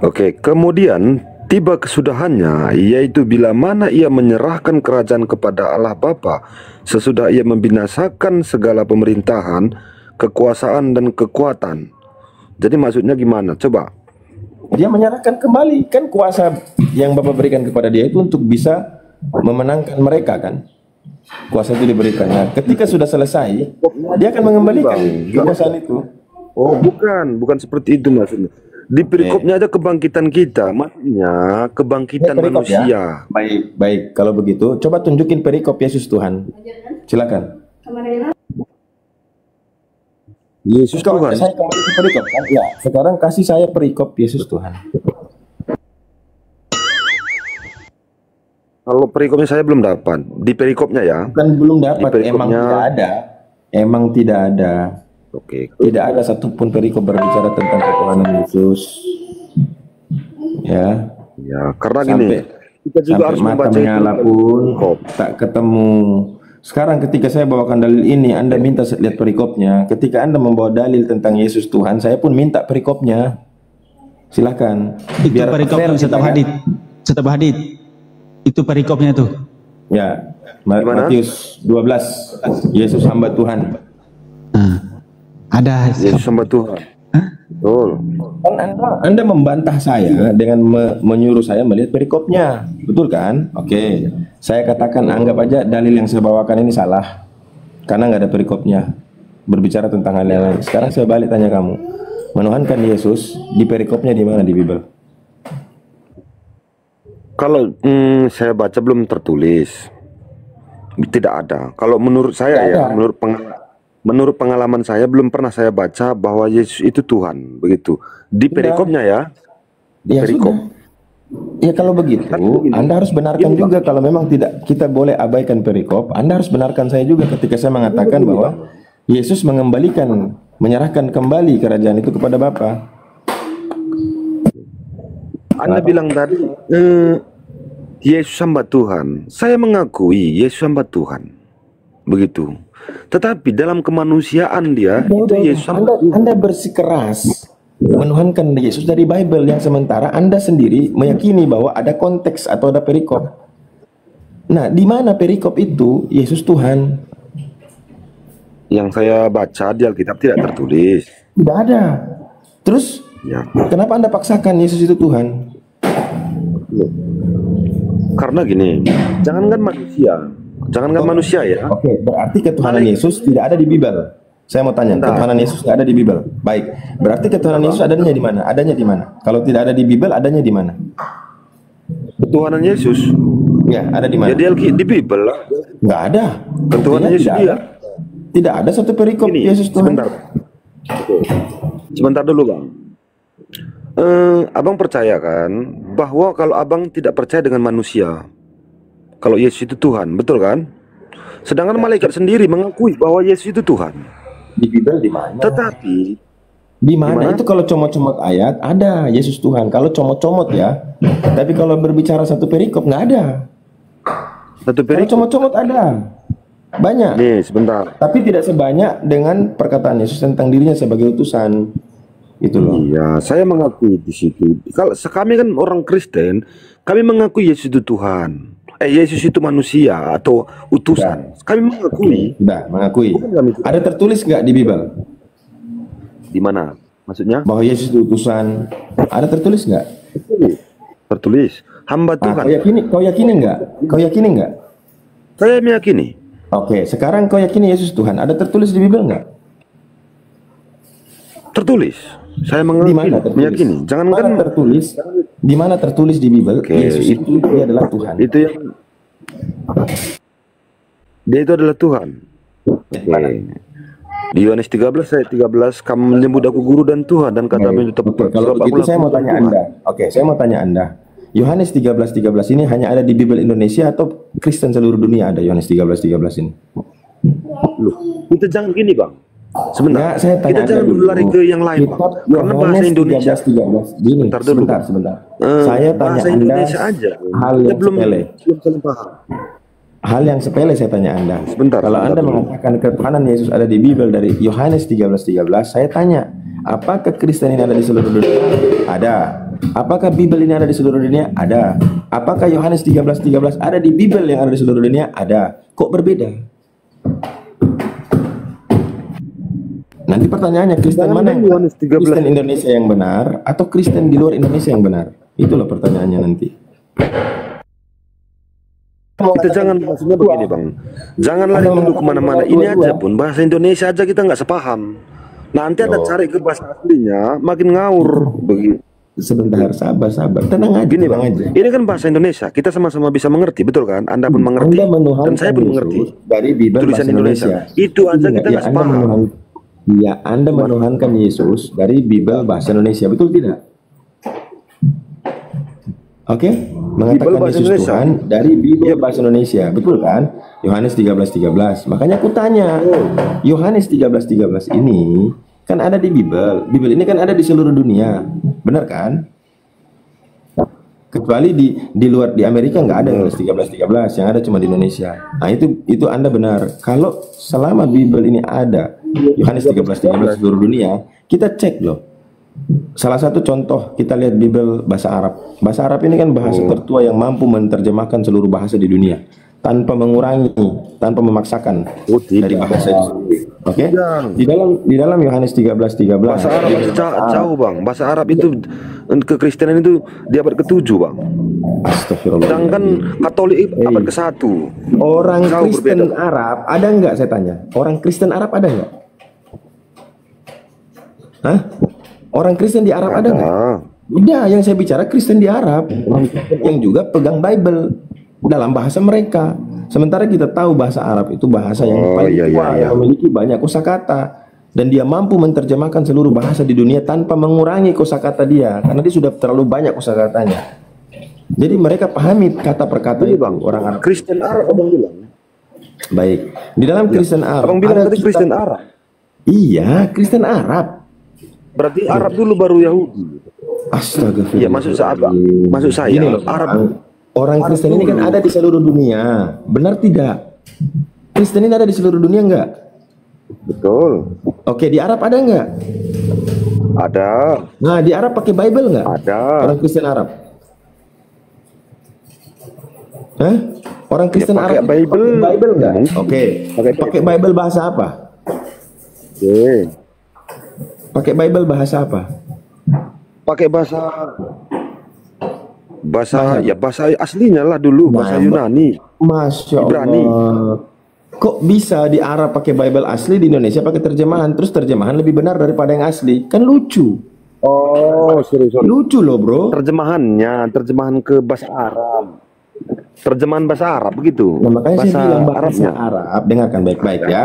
Oke, kemudian tiba kesudahannya, yaitu bila mana ia menyerahkan kerajaan kepada Allah Bapa, sesudah ia membinasakan segala pemerintahan, kekuasaan dan kekuatan. Jadi maksudnya gimana? Coba. Dia menyerahkan kembali, kan kuasa yang Bapa berikan kepada dia itu untuk bisa memenangkan mereka kan. Kuasa itu diberikan. Nah, ketika sudah selesai, dia akan mengembalikan kekuasaan itu. Oh, bukan seperti itu maksudnya. Di perikopnya ada kebangkitan kita, maksudnya kebangkitan Perikop manusia. ya? Baik. Kalau begitu, coba tunjukin perikop Yesus Tuhan. Silakan. Yesus Tuhan. Saya kembali ke perikop kan? Ya, sekarang kasih saya perikop Yesus Tuhan. Kalau perikopnya saya belum dapat. Di perikopnya ya. Bukan belum dapat, Di emang perikopnya. tidak ada. Emang tidak ada. Oke. Tidak ada satupun perikop berbicara tentang ketuhanan Yesus. Ya. Ya, karena gini, kita juga Sampai harus mata membaca menyala itu. pun tak ketemu. Sekarang ketika saya bawakan dalil ini, Anda minta lihat perikopnya. Ketika Anda membawa dalil tentang Yesus Tuhan, saya pun minta perikopnya. Silakan. Itu perikopnya Ustaz Abu Hadid. Ustaz Abu Hadid. Itu perikopnya tuh. Ya, Gimana? Matius 12. Yesus hamba Tuhan. Nah, ada. Yesus hamba Tuhan. Betul. Kan Anda membantah saya dengan menyuruh saya melihat perikopnya. Betul kan? Oke. Saya katakan anggap aja dalil yang saya bawakan ini salah. Karena nggak ada perikopnya. Berbicara tentang hal yang lain. Sekarang saya balik tanya kamu. Menuhankan Yesus di perikopnya di mana di Bible? Kalau saya baca belum tertulis. Tidak ada. Kalau menurut saya Tidak ya, ada. menurut pengalaman saya belum pernah saya baca bahwa Yesus itu Tuhan, begitu. Di Sudah. perikopnya ya. Di Ya perikop. sudah. Ya kalau begitu, Anda harus benarkan juga kalau memang tidak kita boleh abaikan perikop. Anda harus benarkan saya juga ketika saya mengatakan bahwa Yesus mengembalikan, menyerahkan kembali kerajaan itu kepada Bapa. Anda bilang tadi Yesus hamba Tuhan. Saya mengakui Yesus hamba Tuhan. Begitu. Tetapi dalam kemanusiaan dia itu Yesus hamba Tuhan. Anda bersikeras menuhankan Yesus dari Bible yang sementara Anda sendiri meyakini bahwa ada konteks atau ada perikop. Nah, di mana perikop itu Yesus Tuhan? Yang saya baca di Alkitab tidak tertulis. Tidak ada. Terus Ya. kenapa Anda paksakan Yesus itu Tuhan? Karena gini, jangankan manusia ya. Oke, berarti ketuhanan Yesus tidak ada di Bible. Saya mau tanya, Bentar. ketuhanan Yesus tidak ada di Bible. Baik, berarti ketuhanan Yesus adanya di mana? Adanya di mana? Kalau tidak ada di Bible, adanya di mana? Ketuhanan Yesus. Ya, ada di mana? Ya di Bible lah. Nggak ada. Ketuhanan Buktinya Yesus tidak dia. ada. Tidak ada satu perikop Gini, Yesus Tuhan. sebentar. Oke. Sebentar dulu bang. Abang percaya kan bahwa kalau abang tidak percaya dengan manusia, kalau Yesus itu Tuhan, betul kan? Sedangkan malaikat sendiri mengakui bahwa Yesus itu Tuhan. Di Bible di mana? Tetapi Di mana? Gimana? Itu kalau comot-comot ayat ada Yesus Tuhan. Kalau comot-comot ya. Tapi kalau berbicara satu perikop nggak ada. satu Kalau perikop comot-comot ada. Banyak. nih sebentar. Tapi tidak sebanyak dengan perkataan Yesus tentang dirinya sebagai utusan. Itu loh. Iya, saya mengakui di situ. Kalau kami kan orang Kristen, kami mengakui Yesus itu Tuhan. Yesus itu manusia atau utusan. Kami mengakui. Sudah mengakui. Bukan kami tidak. Ada tertulis nggak di Bible Di mana? Maksudnya? bahwa Yesus itu utusan? Ada tertulis nggak? Tertulis. Hamba Ah, Tuhan. kau yakini nggak? Kau yakini nggak? Saya meyakini. Oke, sekarang kau yakini Yesus Tuhan. Ada tertulis di Bible nggak? Tertulis. Saya Di mana meyakini. tertulis? Meyakini. Jangankan Mana tertulis? Di mana tertulis di Bible? Oke, Yesus itu dia adalah Tuhan. itu yang dia itu adalah Tuhan. Oke. Di Yohanes 13 ayat 13, kamu menyebut aku guru dan Tuhan dan katamu itu Oke, tepat. kalau Sebab begitu akulah saya mau Tuhan. tanya Anda. Oke, saya mau tanya Anda. Yohanes 13:13 ini hanya ada di Bible Indonesia atau Kristen seluruh dunia ada Yohanes 13:13 ini? Loh, kita jangan gini bang. Sebentar. Ya, saya tanya Kita Anda jangan dulu. lari ke yang lain bang. Kitab Karena bahasa Yohanes Indonesia. 13:13. Gini, Bentar dulu, sebentar, Bang. sebentar. Saya tanya Bahasa Anda Indonesia aja. hal Kita yang belum sepele. saling paham. Hal yang sepele saya tanya Anda. Sebentar, Kalau sebentar Anda dulu. mengatakan ketuhanan Yesus ada di Bible dari Yohanes 13:13, saya tanya, apakah Kristen ini ada di seluruh dunia? Ada. Apakah Bible ini ada di seluruh dunia? Ada. Apakah Yohanes 13:13 ada di Bible yang ada di seluruh dunia? Ada. Kok berbeda? Nanti pertanyaannya, Kristen mana yang benar? Kristen Indonesia yang benar atau Kristen di luar Indonesia yang benar? Itulah pertanyaannya nanti. Kita jangan, maksudnya begini bang, jangan lari dulu kemana-mana. Ini aja pun bahasa Indonesia aja kita nggak sepaham. Nanti ada cari ke bahasa aslinya, makin ngawur begitu. Sebentar, sabar, tenang aja. Gini bang, ini kan bahasa Indonesia, kita sama-sama bisa mengerti, betul kan? Anda pun mengerti, dan saya pun mengerti dari Bible tulisan Indonesia. Itu aja kita nggak sepaham. Ya, Anda menuhankan Yesus dari Bible bahasa Indonesia, betul tidak? Oke, mengatakan Yesus Indonesia. Tuhan dari Bible bahasa Indonesia, betul kan? Yohanes 13:13. Makanya aku tanya, Yohanes 13:13 ini kan ada di Bible. Bible ini kan ada di seluruh dunia, benar kan? Kecuali di luar, di Amerika nggak ada Yohanes 13:13, yang ada cuma di Indonesia. Nah itu Anda benar. Kalau selama Bible ini ada Yohanes 13:13 seluruh dunia, kita cek loh. Salah satu contoh, kita lihat Bible bahasa Arab. Bahasa Arab ini kan bahasa tertua yang mampu menerjemahkan seluruh bahasa di dunia tanpa mengurangi, tanpa memaksakan dari bahasa itu. Oke? Di dalam Yohanes 13:13 bahasa Arab jauh bang. Bahasa Arab itu kekristenan itu di abad ke-7 bang. Astagfirullah. Sedangkan Katolik abad ke-1. Orang Kristen Arab ada nggak, saya tanya? Orang Kristen Arab ada nggak? Hah? Orang Kristen di Arab ada nggak? Udah, yang saya bicara Kristen di Arab yang juga pegang Bible dalam bahasa mereka. Sementara kita tahu bahasa Arab itu bahasa yang paling tua, yang memiliki banyak kosakata, dan dia mampu menerjemahkan seluruh bahasa di dunia tanpa mengurangi kosakata dia, karena dia sudah terlalu banyak kosakatanya. Jadi mereka pahami kata per kata itu. Bang, orang Arab. Kristen Arab abang bilang. Baik, di dalam Kristen Arab. Abang bilang tadi Kristen Arab. Iya, Kristen Arab. Berarti Arab dulu baru Yahudi. Astaga. Iya, maksud saya loh, Arab. Orang Kristen ini kan ada di seluruh dunia, benar tidak? Kristen ini ada di seluruh dunia enggak? Betul. Oke, di Arab ada enggak? Ada. Nah, di Arab pakai Bible enggak? Ada. Orang Kristen Arab. Hah? Orang Kristen Arab pakai Bible enggak? Oke. Pakai Bible bahasa apa? Oke. Pakai Bible bahasa apa? Pakai bahasa aslinya lah dulu, bahasa Yunani. Masya Allah. Kok bisa di Arab pakai Bible asli, di Indonesia pakai terjemahan, terus terjemahan lebih benar daripada yang asli? Kan lucu. Oh, serius. Lucu loh, bro. Terjemahan ke bahasa Arab. Terjemahan bahasa Arab begitu. Nah, makanya bahasa saya bilang bahasa Arabnya. Arab, dengarkan baik-baik ya.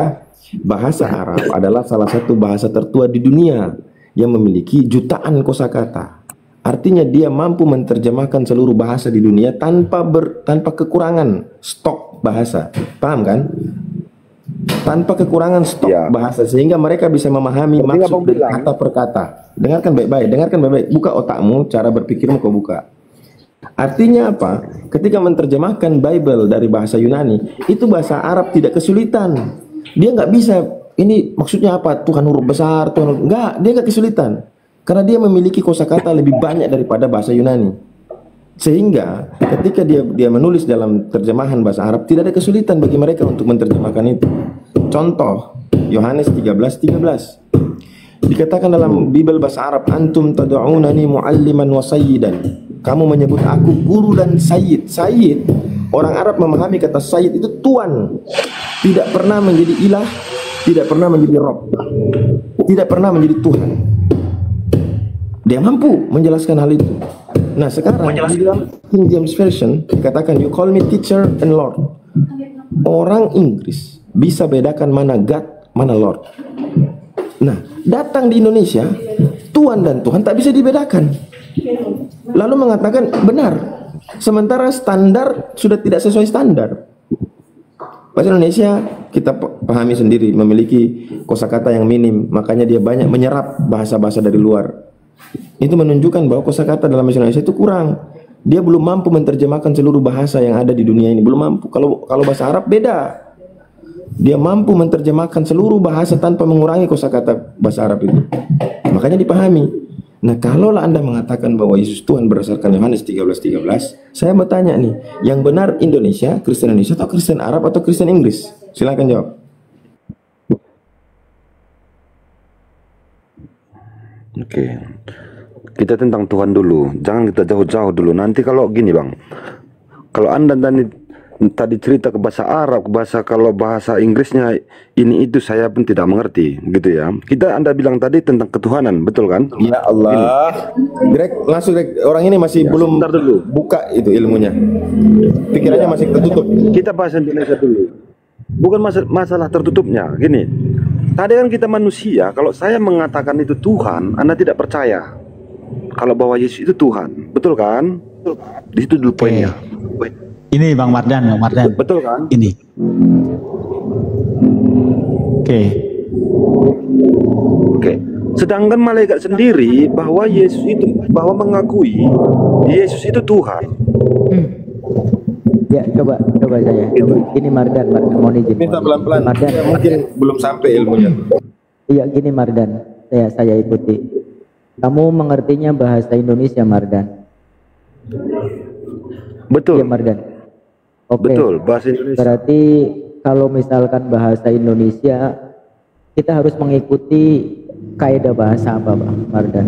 Bahasa Arab adalah salah satu bahasa tertua di dunia yang memiliki jutaan kosakata. Artinya dia mampu menerjemahkan seluruh bahasa di dunia tanpa kekurangan stok bahasa. Paham kan? Tanpa kekurangan stok bahasa, sehingga mereka bisa memahami maksud dari kata per kata. Dengarkan baik-baik. Buka otakmu, cara berpikirmu kau buka. Artinya apa? Ketika menerjemahkan Bible dari bahasa Yunani, itu bahasa Arab tidak kesulitan. Dia nggak bisa, ini maksudnya apa? Tuhan huruf besar, Tuhan nggak, dia nggak kesulitan. Karena dia memiliki kosakata lebih banyak daripada bahasa Yunani. Sehingga ketika dia menulis dalam terjemahan bahasa Arab, tidak ada kesulitan bagi mereka untuk menerjemahkan itu. Contoh, Yohanes 13:13. Dikatakan dalam Bible bahasa Arab, antum tad'unani mualliman wa sayyidan. Kamu menyebut aku guru dan sayyid. Sayyid, orang Arab memahami kata sayyid itu tuan. Tidak pernah menjadi ilah, tidak pernah menjadi rob, tidak pernah menjadi Tuhan. Dia mampu menjelaskan hal itu. Nah, sekarang di dalam King James Version dikatakan, you call me teacher and Lord. Orang Inggris bisa bedakan mana God, mana Lord. Nah, datang di Indonesia, Tuhan dan Tuhan tak bisa dibedakan. Lalu mengatakan benar, sementara standar sudah tidak sesuai standar. Bahasa Indonesia kita pahami sendiri, memiliki kosakata yang minim, makanya dia banyak menyerap bahasa-bahasa dari luar. Itu menunjukkan bahwa kosakata dalam bahasa Indonesia itu kurang. Dia belum mampu menerjemahkan seluruh bahasa yang ada di dunia ini, belum mampu. Kalau bahasa Arab beda. Dia mampu menerjemahkan seluruh bahasa tanpa mengurangi kosakata bahasa Arab itu. Makanya dipahami. Nah, kalaulah Anda mengatakan bahwa Yesus Tuhan berdasarkan Yohanes 13:13, saya mau tanya nih, yang benar Indonesia, Kristen Indonesia atau Kristen Arab atau Kristen Inggris? Silakan jawab. Oke. Kita tentang Tuhan dulu. Jangan kita jauh-jauh dulu. Nanti kalau gini, Bang. Kalau Anda tadi cerita ke bahasa Arab, ke bahasa, kalau bahasa Inggrisnya ini itu saya pun tidak mengerti, gitu ya. Anda bilang tadi tentang ketuhanan, betul kan? Ya Allah. Greg, langsung Greg. Orang ini masih belum dulu. buka itu ilmunya. Pikirannya masih tertutup. Kita bahas Indonesia dulu. Bukan masalah tertutupnya. Gini. Tadi kan kita manusia, kalau saya mengatakan itu Tuhan, Anda tidak percaya. Kalau bahwa Yesus itu Tuhan, betul kan? Di situ dulu poinnya. Ini Bang Mardan, Betul kan? Ini. Oke. Sedangkan malaikat sendiri bahwa mengakui Yesus itu Tuhan. Ya, coba saya. Gini Mardan, mohon izin. Minta pelan-pelan. Mardan, Mungkin belum sampai ilmunya. Iya, gini Mardan. Saya ikuti. Kamu mengertinya bahasa Indonesia, Mardan? Betul. Iya, Mardan. Oke. Betul, bahasa Indonesia. Berarti kalau misalkan bahasa Indonesia, kita harus mengikuti kaidah bahasa apa, Bang Mardan?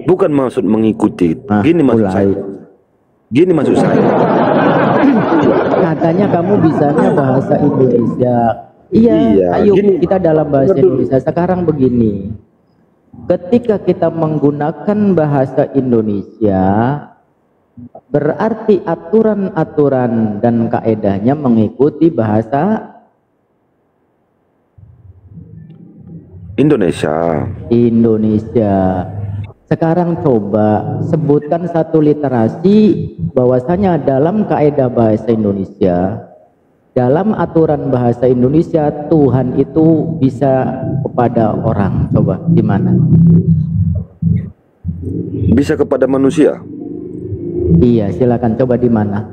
Bukan maksud mengikuti. Gini maksud saya. Katanya kamu bisanya bahasa Indonesia. Iya, ayo kita dalam bahasa Indonesia. Sekarang begini. Ketika kita menggunakan bahasa Indonesia, berarti aturan-aturan dan kaedahnya mengikuti bahasa Indonesia. Sekarang coba sebutkan satu literasi bahwasanya dalam kaedah bahasa Indonesia, dalam aturan bahasa Indonesia, Tuhan itu bisa kepada orang. Coba di mana? Bisa kepada manusia? Iya, silakan coba di mana?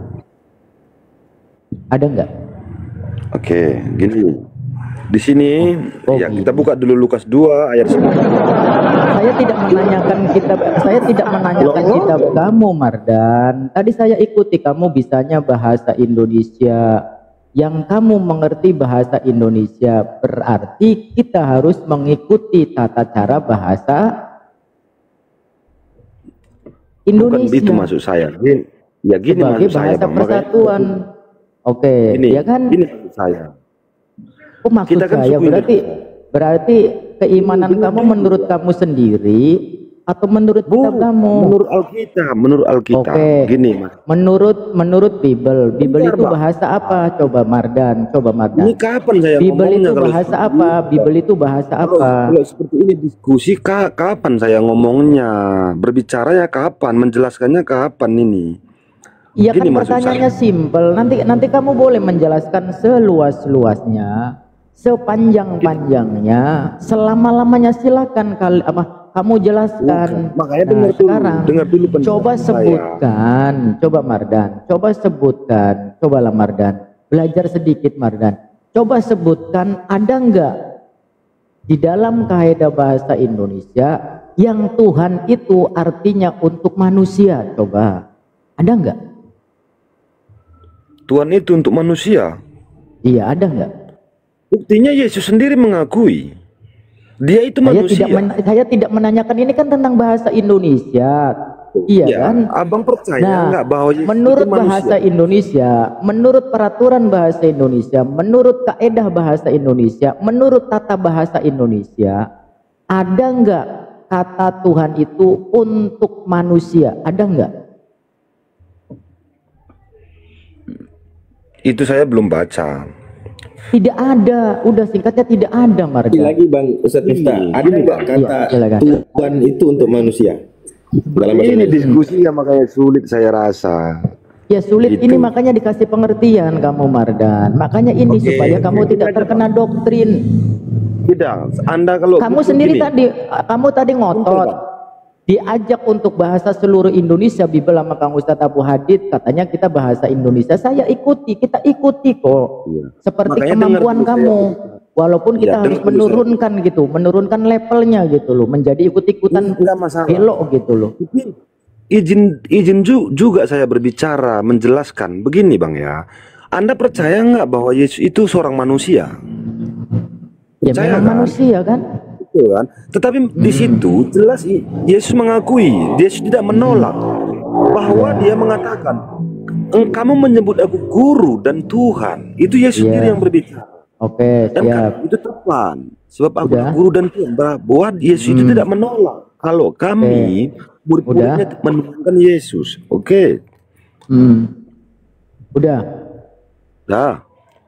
Ada nggak? Oke, gini. Di sini kita buka dulu Lukas 2 ayat 9. Saya tidak menanyakan kitab kamu, Mardan. Tadi saya ikuti kamu bisanya bahasa Indonesia. Yang kamu mengerti bahasa Indonesia, berarti kita harus mengikuti tata cara bahasa Indonesia. Bukan itu maksud saya. Gini sebagai maksud bahasa saya, Bang. persatuan. Oke, ya kan? Ini maksud saya. Oh, maksud Kita kan saya berarti keimanan kamu menurut kamu sendiri atau menurut kitab kamu? Menurut Alkitab. Oke. Gini, Mas. Menurut Bible Bentar, itu Bang. bahasa apa? Coba Mardan. Ini kapan saya Bible ngomongnya itu kalau bahasa apa? Bible itu bahasa apa? Kalau seperti ini diskusi kapan saya ngomongnya? Berbicaranya kapan? Menjelaskannya kapan ini? Iya kan, Gini maksud pertanyaannya saya. simpel. Nanti kamu boleh menjelaskan seluas-luasnya, sepanjang-panjangnya, selama-lamanya. Silakan kamu jelaskan. Makanya dengar dulu penjelasan coba sebutkan, coba Mardan, cobalah Mardan, belajar sedikit Mardan. Coba sebutkan, ada enggak di dalam kaidah bahasa Indonesia yang Tuhan itu artinya untuk manusia? Coba, ada enggak? Tuhan itu untuk manusia. Iya, ada enggak? Buktinya Yesus sendiri mengakui dia itu manusia. Saya tidak menanyakan, ini kan tentang bahasa Indonesia. Iya ya, kan? Abang percaya enggak bahwa Yesus menurut itu manusia? bahasa Indonesia, menurut peraturan bahasa Indonesia, menurut kaedah bahasa Indonesia, menurut tata bahasa Indonesia, ada enggak kata Tuhan itu untuk manusia? Ada enggak? Itu saya belum baca. Tidak ada, udah singkatnya tidak ada, Marga. Lagi Bang Ustadz Miftah, ada nggak kata Tuhan itu untuk manusia? Dalam bahasa Ini Indonesia. diskusi yang makanya sulit saya rasa. Ya sulit ini, makanya dikasih pengertian kamu Mardan. Makanya ini supaya kamu tidak terkena doktrin. Tidak, Anda kalau Kamu sendiri kamu tadi ngotot. Diajak untuk bahasa seluruh Indonesia Bible sama Kang Ustadz Abu Hadid, katanya kita bahasa Indonesia. Saya ikuti, kita ikuti kok. Seperti Makanya kemampuan kamu. Walaupun kita Ya, harus dengar dulu, menurunkan gitu, menurunkan levelnya gitu loh, menjadi ikut-ikutan Enggak masalah. belok gitu loh. Izin juga saya berbicara, menjelaskan. Begini Bang ya, Anda percaya nggak bahwa Yesus itu seorang manusia? Ya Percaya memang kan? manusia kan? Betul kan? Tetapi di situ jelas Yesus mengakui, Yesus tidak menolak, bahwa dia mengatakan, kamu menyebut aku guru dan Tuhan. Itu Yesus sendiri Iya. yang berbicara. Oke, Dan siap. itu tepat. Sebab aku Udah. guru dan Tuhan. Bahwa Yesus itu tidak menolak. Kalau kami murid-muridnya menurunkan Yesus. Oke. Udah. Nah,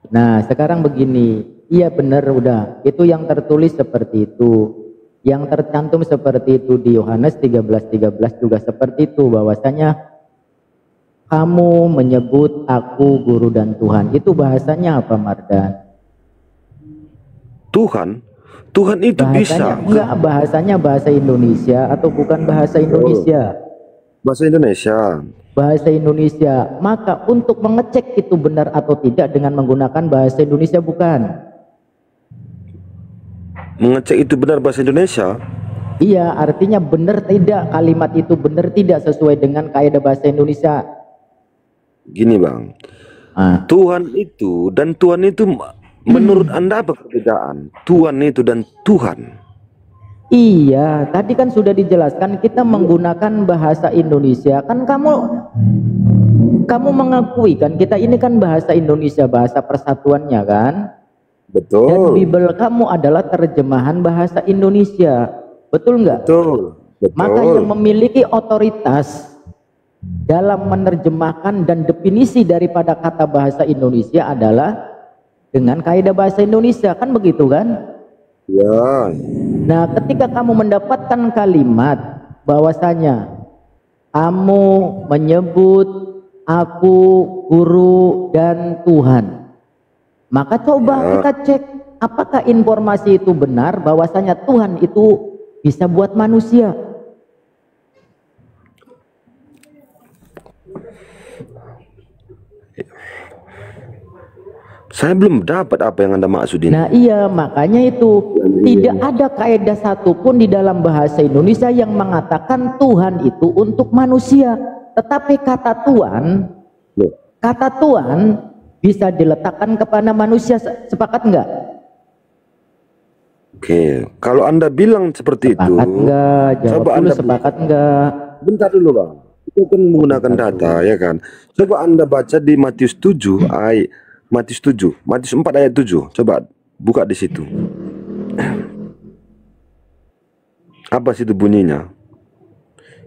Nah, sekarang begini. Iya benar udah. Itu yang tertulis seperti itu. Yang tercantum seperti itu di Yohanes 13:13 juga seperti itu, bahwasanya kamu menyebut aku guru dan Tuhan. Itu bahasanya apa, Mardan? Tuhan itu bisa. Enggak, bahasanya bahasa Indonesia atau bukan bahasa Indonesia? Bahasa Indonesia. Bahasa Indonesia. Maka untuk mengecek itu benar atau tidak dengan menggunakan bahasa Indonesia bukan? Mengecek itu benar bahasa Indonesia? Iya, artinya benar tidak, kalimat itu benar tidak sesuai dengan kaidah bahasa Indonesia. Gini Bang, Tuhan itu dan Tuhan itu menurut Anda apa perbedaan Tuhan itu dan Tuhan? Iya, tadi kan sudah dijelaskan kita menggunakan bahasa Indonesia. Kan kamu mengakui kan kita ini kan bahasa Indonesia, bahasa persatuannya kan? Betul. Dan Bible kamu adalah terjemahan bahasa Indonesia. Betul nggak? Betul. Maka yang memiliki otoritas dalam menerjemahkan dan definisi daripada kata bahasa Indonesia adalah dengan kaidah bahasa Indonesia, kan begitu kan? Ya. Nah, ketika kamu mendapatkan kalimat bahwasanya kamu menyebut aku guru dan Tuhan, maka coba kita cek apakah informasi itu benar bahwasanya Tuhan itu bisa buat manusia. Saya belum dapat apa yang Anda maksudin. Nah iya, makanya itu tidak ada kaidah satupun di dalam bahasa Indonesia yang mengatakan Tuhan itu untuk manusia. Tetapi kata Tuhan bisa diletakkan kepada manusia. Sepakat enggak? Oke, kalau Anda bilang seperti itu, sepakat enggak? Jawab coba dulu, Anda sepakat enggak? bentar dulu Bang. Itu kan menggunakan data ya kan. Coba Anda baca di Matius 7 ayat Matius 4 ayat 7. Coba buka di situ. Apa sih itu bunyinya?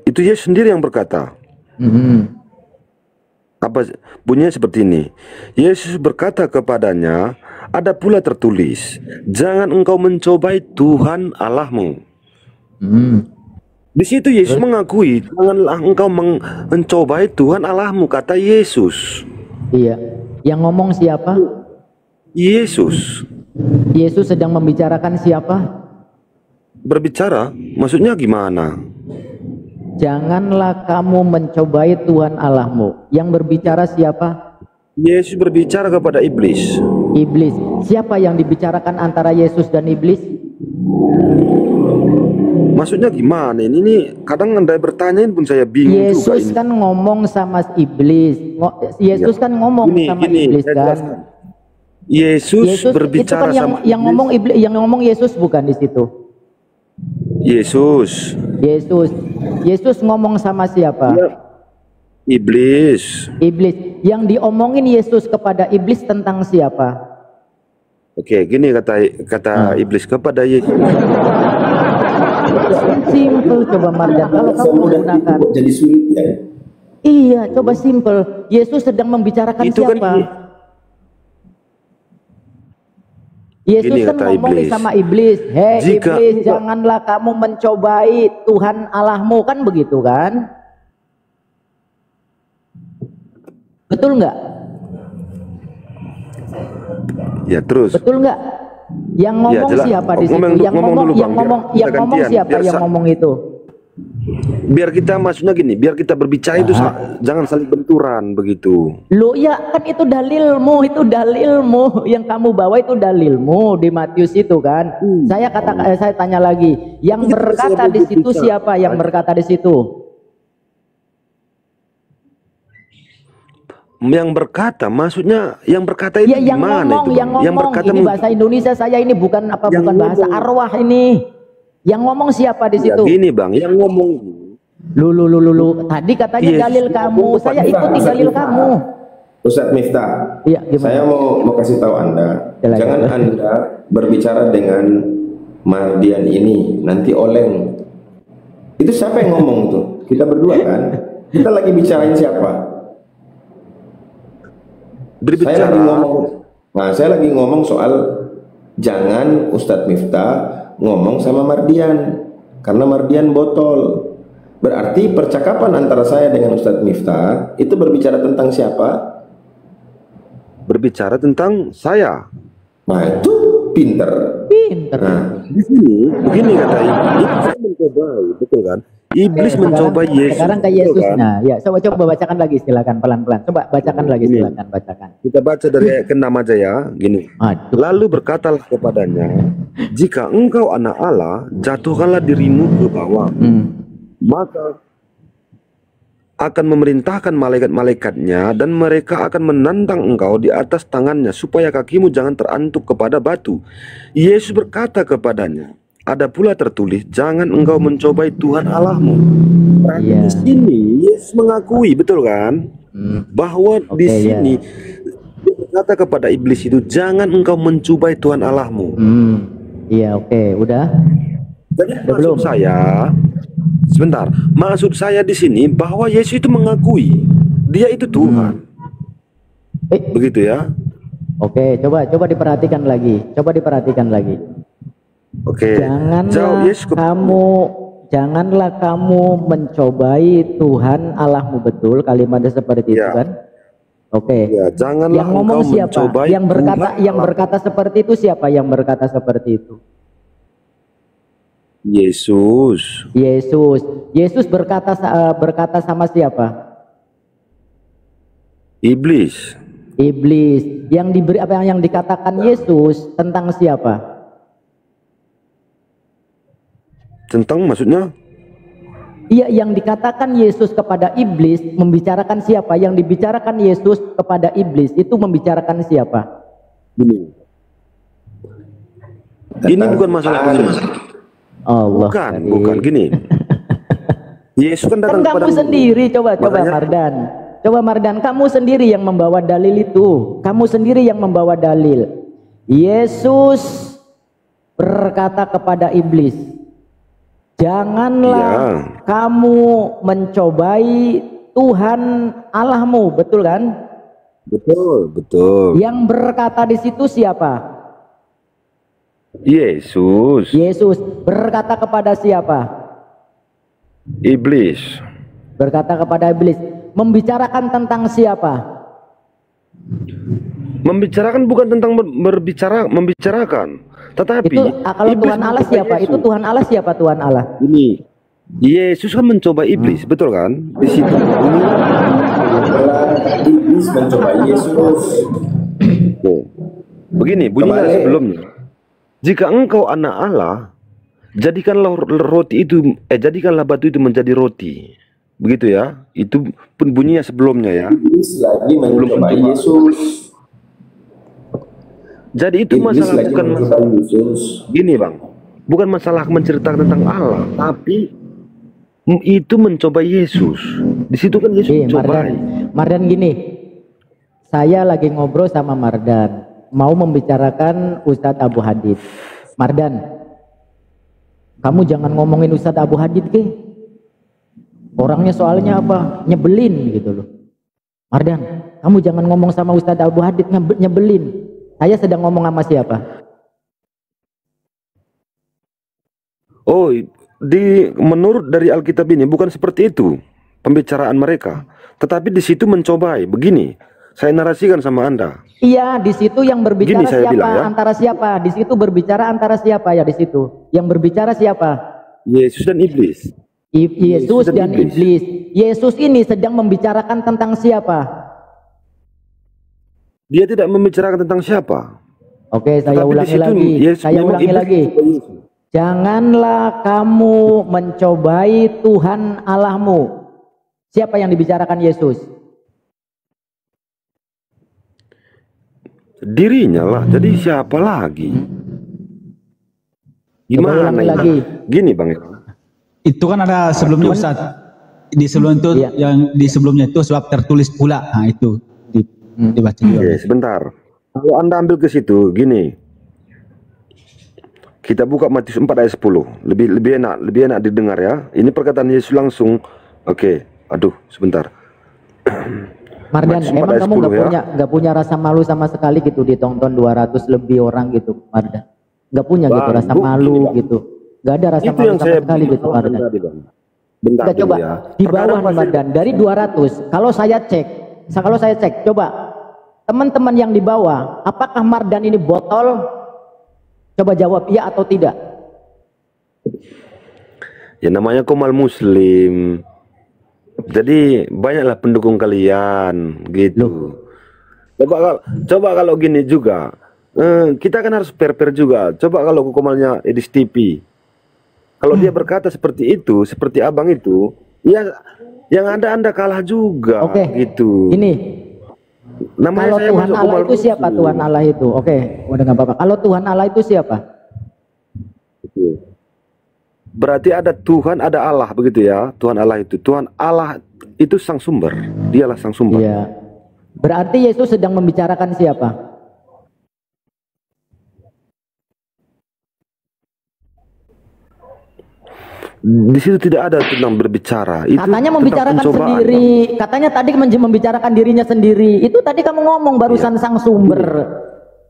Itu Yesus sendiri yang berkata. Apa bunyinya seperti ini? Yesus berkata kepadanya, ada pula tertulis, jangan engkau mencobai Tuhan Allahmu. Di situ Yesus mengakui, janganlah engkau mencobai Tuhan Allahmu, kata Yesus. Iya. Yang ngomong siapa? Yesus. Yesus sedang membicarakan siapa? Berbicara, maksudnya gimana? Janganlah kamu mencobai Tuhan Allahmu. Yang berbicara siapa? Yesus berbicara kepada iblis. Iblis. Siapa yang dibicarakan antara Yesus dan iblis? Maksudnya gimana? Ini kadang Anda bertanyain pun saya bingung juga Yesus ini. kan ngomong sama iblis. Yesus kan ngomong sama iblis kan. Yesus berbicara itu kan sama yang ngomong iblis, yang ngomong Yesus bukan di situ. Yesus ngomong sama siapa? Ya. Iblis. Yang diomongin Yesus kepada iblis tentang siapa? Oke, gini kata iblis kepada Yesus. Simple coba Mardan, kalau kamu menggunakan jadi sulit ya. Iya, coba simple. Yesus sedang membicarakan Itu siapa? kan Yesus gini kan kata ngomong iblis. sama iblis, "Hei Jika iblis, janganlah kamu mencobai Tuhan Allahmu," kan begitu kan? Betul nggak? Ya terus. Betul nggak? Yang ngomong jelas. siapa di situ? Ngomong Yang dulu, ngomong Bang. Biar siapa kita yang gantian. ngomong itu? Biar kita maksudnya gini, biar kita berbicara itu jangan saling benturan begitu. Lo ya kan itu dalilmu yang kamu bawa itu dalilmu di Matius itu kan. Saya tanya lagi, yang berkata di situ siapa? Yang berkata di situ? Yang berkata, maksudnya yang berkata itu Ya, yang gimana ngomong, itu? yang berkata ini bahasa Indonesia saya ini bukan bahasa arwah ini. Yang ngomong siapa di ya situ? gini bang, yang ngomong Lu. Tadi katanya dalil kamu, saya ikuti dalil kamu. Ustadz Miftah, Iya, gimana? saya mau kasih tahu Anda, Silakan. jangan Anda berbicara dengan Mardian ini, nanti oleng. Itu siapa yang ngomong tuh? Kita berdua kan? Kita lagi bicarain siapa? berbicara. Saya lagi ngomong soal jangan Ustadz Miftah ngomong sama Mardian, karena Mardian botol. Berarti percakapan antara saya dengan Ustadz Miftah itu berbicara tentang siapa? Berbicara tentang saya. Nah itu pinter. Nah, Di sini begini kata Iblis mencoba, betul kan? Iblis mencoba Yesus. Sekarang ke Yesus. Kan? Nah, ya coba bacakan lagi silakan pelan-pelan. Coba bacakan lagi silakan bacakan. Kita baca dari ayat ke-6 aja ya, gini. Aduh. Lalu berkatalah kepadanya, jika engkau anak Allah, jatuhkanlah dirimu ke bawah. Maka akan memerintahkan malaikat-malaikatnya dan mereka akan menantang engkau di atas tangannya supaya kakimu jangan terantuk kepada batu. Yesus berkata kepadanya, ada pula tertulis, jangan engkau mencobai Tuhan Allahmu. Di sini Yesus mengakui, betul kan? Bahwa di sini dia berkata kepada iblis itu, jangan engkau mencobai Tuhan Allahmu. Iya, udah. Jadi maksud saya, sebentar, maksud saya di sini bahwa Yesus itu mengakui dia itu Tuhan. Begitu ya? Oke, coba diperhatikan lagi. Oke. Janganlah kamu mencobai Tuhan Allahmu, betul kalimatnya seperti itu kan? Oke. Ya, janganlah yang ngomong engkau siapa? mencobai Yang berkata seperti itu siapa? Yang berkata seperti itu? Yesus. Yesus berkata sama siapa? Iblis. Yang diberi apa yang dikatakan Yesus tentang siapa? Tentang maksudnya? Iya, yang dikatakan Yesus kepada iblis membicarakan siapa? Yang dibicarakan Yesus kepada iblis itu membicarakan siapa? Ini bukan masalah ini. Allah. Bukan gini. Yesus kan datang kepada kamu sendiri, coba Mardan. Coba Mardan, kamu sendiri yang membawa dalil itu. Kamu sendiri yang membawa dalil. Yesus berkata kepada iblis, janganlah kamu mencobai Tuhan Allahmu, betul kan? Betul. Yang berkata di situ siapa? Yesus. Berkata kepada siapa? Iblis. Berkata kepada iblis. Membicarakan tentang siapa? Membicarakan bukan tentang membicarakan. Tetapi itu kalau Tuhan Allah siapa? Yesus. Itu Tuhan Allah siapa? Tuhan Allah. Ini Yesus kan mencoba iblis, betul kan? Di situ. Iblis mencoba Yesus. Begini bunyinya sebelumnya. Jika engkau anak Allah, jadikanlah jadikanlah batu itu menjadi roti. Begitu ya. Itu pun bunyinya sebelumnya ya. Iblis lagi mencoba Yesus. Jadi itu masalah bukan masalah Yesus. Gini bang, bukan masalah menceritakan tentang Allah, tapi itu mencoba Yesus. Di situ kan Yesus mencoba. Mardan gini, saya lagi ngobrol sama Mardan, mau membicarakan Ustadz Abu Hadid. Mardan, kamu jangan ngomongin Ustadz Abu Hadid ke? Orangnya soalnya apa? Nyebelin gitu loh. Mardan, kamu jangan ngomong sama Ustadz Abu Hadid, nyebelin. Saya sedang ngomong sama siapa? Oh, menurut dari Alkitab ini bukan seperti itu pembicaraan mereka, tetapi di situ mencobai. Begini, saya narasikan sama Anda. Iya, di situ yang berbicara siapa? Bilang, ya? Antara siapa? Di situ berbicara antara siapa ya di situ? Yang berbicara siapa? Yesus dan iblis. Yesus dan iblis. Yesus ini sedang membicarakan tentang siapa? Dia tidak membicarakan tentang siapa. Oke, saya Tetapi di ulangi situ lagi. Yesus, Saya memang ulangi iblis lagi. mencoba Yesus. Janganlah kamu mencobai Tuhan Allahmu. Siapa yang dibicarakan Yesus? Dirinya lah. Jadi siapa lagi? Coba Gimana ulangi ini? lagi. Gini Bang. Itu kan ada sebelumnya Ustaz. Di sebelum itu Iya. yang di sebelumnya itu sebab tertulis pula. Nah itu dibaca juga. Oke, sebentar. Kalau Anda ambil ke situ, gini. Kita buka Matius 4 ayat 10. Lebih enak didengar ya. Ini perkataan Yesus langsung. Oke, aduh, sebentar. Mardan, Matius 4 emang ayat kamu 10 ya. nggak punya rasa malu sama sekali gitu ditonton 200 lebih orang gitu, Mardan? Nggak punya gitu Bang, rasa gini, malu Bang. gitu? Nggak ada rasa Itu malu yang sama saya sekali gitu, Mardan? tadi, Bang. Bentar Kita dulu coba ya. di bawah Terkadang nih pasti- Mardan, dari 200. Kalau saya cek, coba teman-teman yang di bawah, apakah Mardan ini botol? Coba jawab iya atau tidak. Ya namanya Komal Muslim. Jadi banyaklah pendukung kalian gitu. Coba kalau gini juga. Kita kan harus fair-fair juga. Coba kalau Komalnya Edis TV. Kalau dia berkata seperti itu, seperti abang itu, ya yang ada Anda kalah juga Oke, gitu. ini Namanya kalau saya Tuhan masuk Allah Komal itu siapa? Muslim. Tuhan Allah itu, oke, udah nggak apa-apa. Kalau Tuhan Allah itu siapa? Berarti ada Tuhan, ada Allah begitu ya. Tuhan Allah itu sang sumber. Dialah sang sumber. Iya. Berarti Yesus sedang membicarakan siapa? Di situ tidak ada tentang berbicara. Itu Katanya tentang membicarakan pencobaan. sendiri. Katanya tadi membicarakan dirinya sendiri. Itu tadi kamu ngomong barusan sang sumber.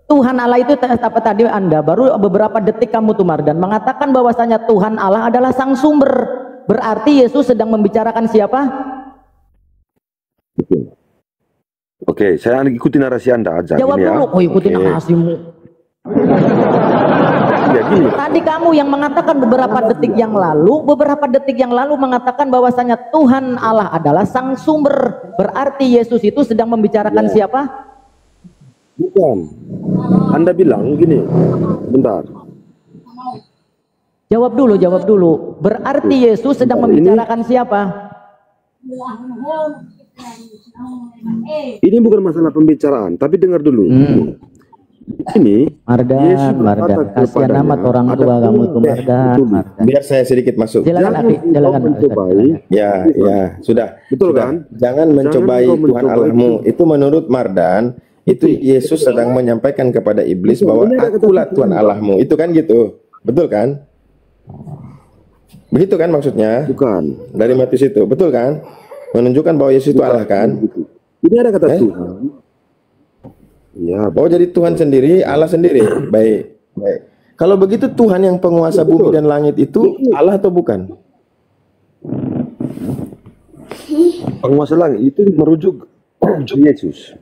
Tuhan Allah itu apa tadi Anda baru beberapa detik kamu tuh Mardan mengatakan bahwasanya Tuhan Allah adalah sang sumber. Berarti Yesus sedang membicarakan siapa? Oke, saya ikuti narasi Anda aja. Jawab gini ya. dulu. Oh, ikutin Oke. narasimu. Ya gini. Tadi kamu yang mengatakan beberapa detik yang lalu mengatakan bahwasanya Tuhan Allah adalah sang sumber. Berarti Yesus itu sedang membicarakan siapa? Bukan. Anda bilang gini. Bentar. Jawab dulu. Berarti Yesus sedang membicarakan siapa? Ini bukan masalah pembicaraan, tapi dengar dulu. Ini Yesus Mardan, berkata kasihan kepadanya, amat orang ada tua kamu tuh betul. Mardan. Biar saya sedikit masuk. Silakan Jangan Aki, engkau silakan. mencobai. Ya, sudah. Betul Sudah. kan? Jangan mencobai engkau Tuhan mencobai Allahmu. Itu menurut Mardan, itu Yesus sedang menyampaikan kepada iblis Betul, bahwa ini ada kata akulah Tuhan. Tuhan Allahmu. Itu kan gitu. Betul kan? Begitu kan maksudnya? Bukan. Dari Matius itu. Betul kan? Menunjukkan bahwa Yesus itu Allah kan? Ini ada kata Tuhan. Ya, Oh, jadi Tuhan sendiri, Allah sendiri. Baik. Kalau begitu Tuhan yang penguasa bumi dan langit itu Allah atau bukan? penguasa langit itu merujuk Yesus.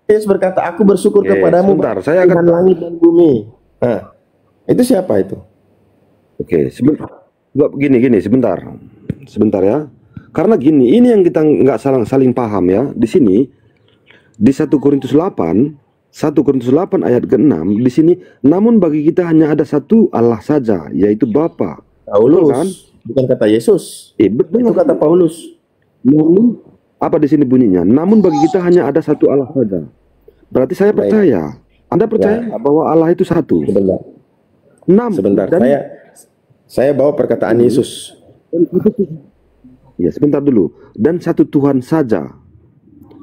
Yesus berkata, aku bersyukur kepadamu sebentar, saya Tuhan akan langit dan bumi. Nah, itu siapa itu? Oke, sebentar. Gini, sebentar ya. Karena gini, ini yang kita nggak saling paham ya. Di sini di 1 Korintus 8 ayat ke-6 di sini, namun bagi kita hanya ada satu Allah saja, yaitu Bapa. Paulus, Betul kan? bukan kata Yesus. Betul Itu kata Paulus. Namun apa di sini bunyinya? Namun bagi kita hanya ada satu Allah saja. Berarti saya Baik. percaya. Anda percaya bahwa Allah itu satu? Sebentar, Dan- saya bawa perkataan Yesus. Ya, sebentar dulu. Dan satu Tuhan saja,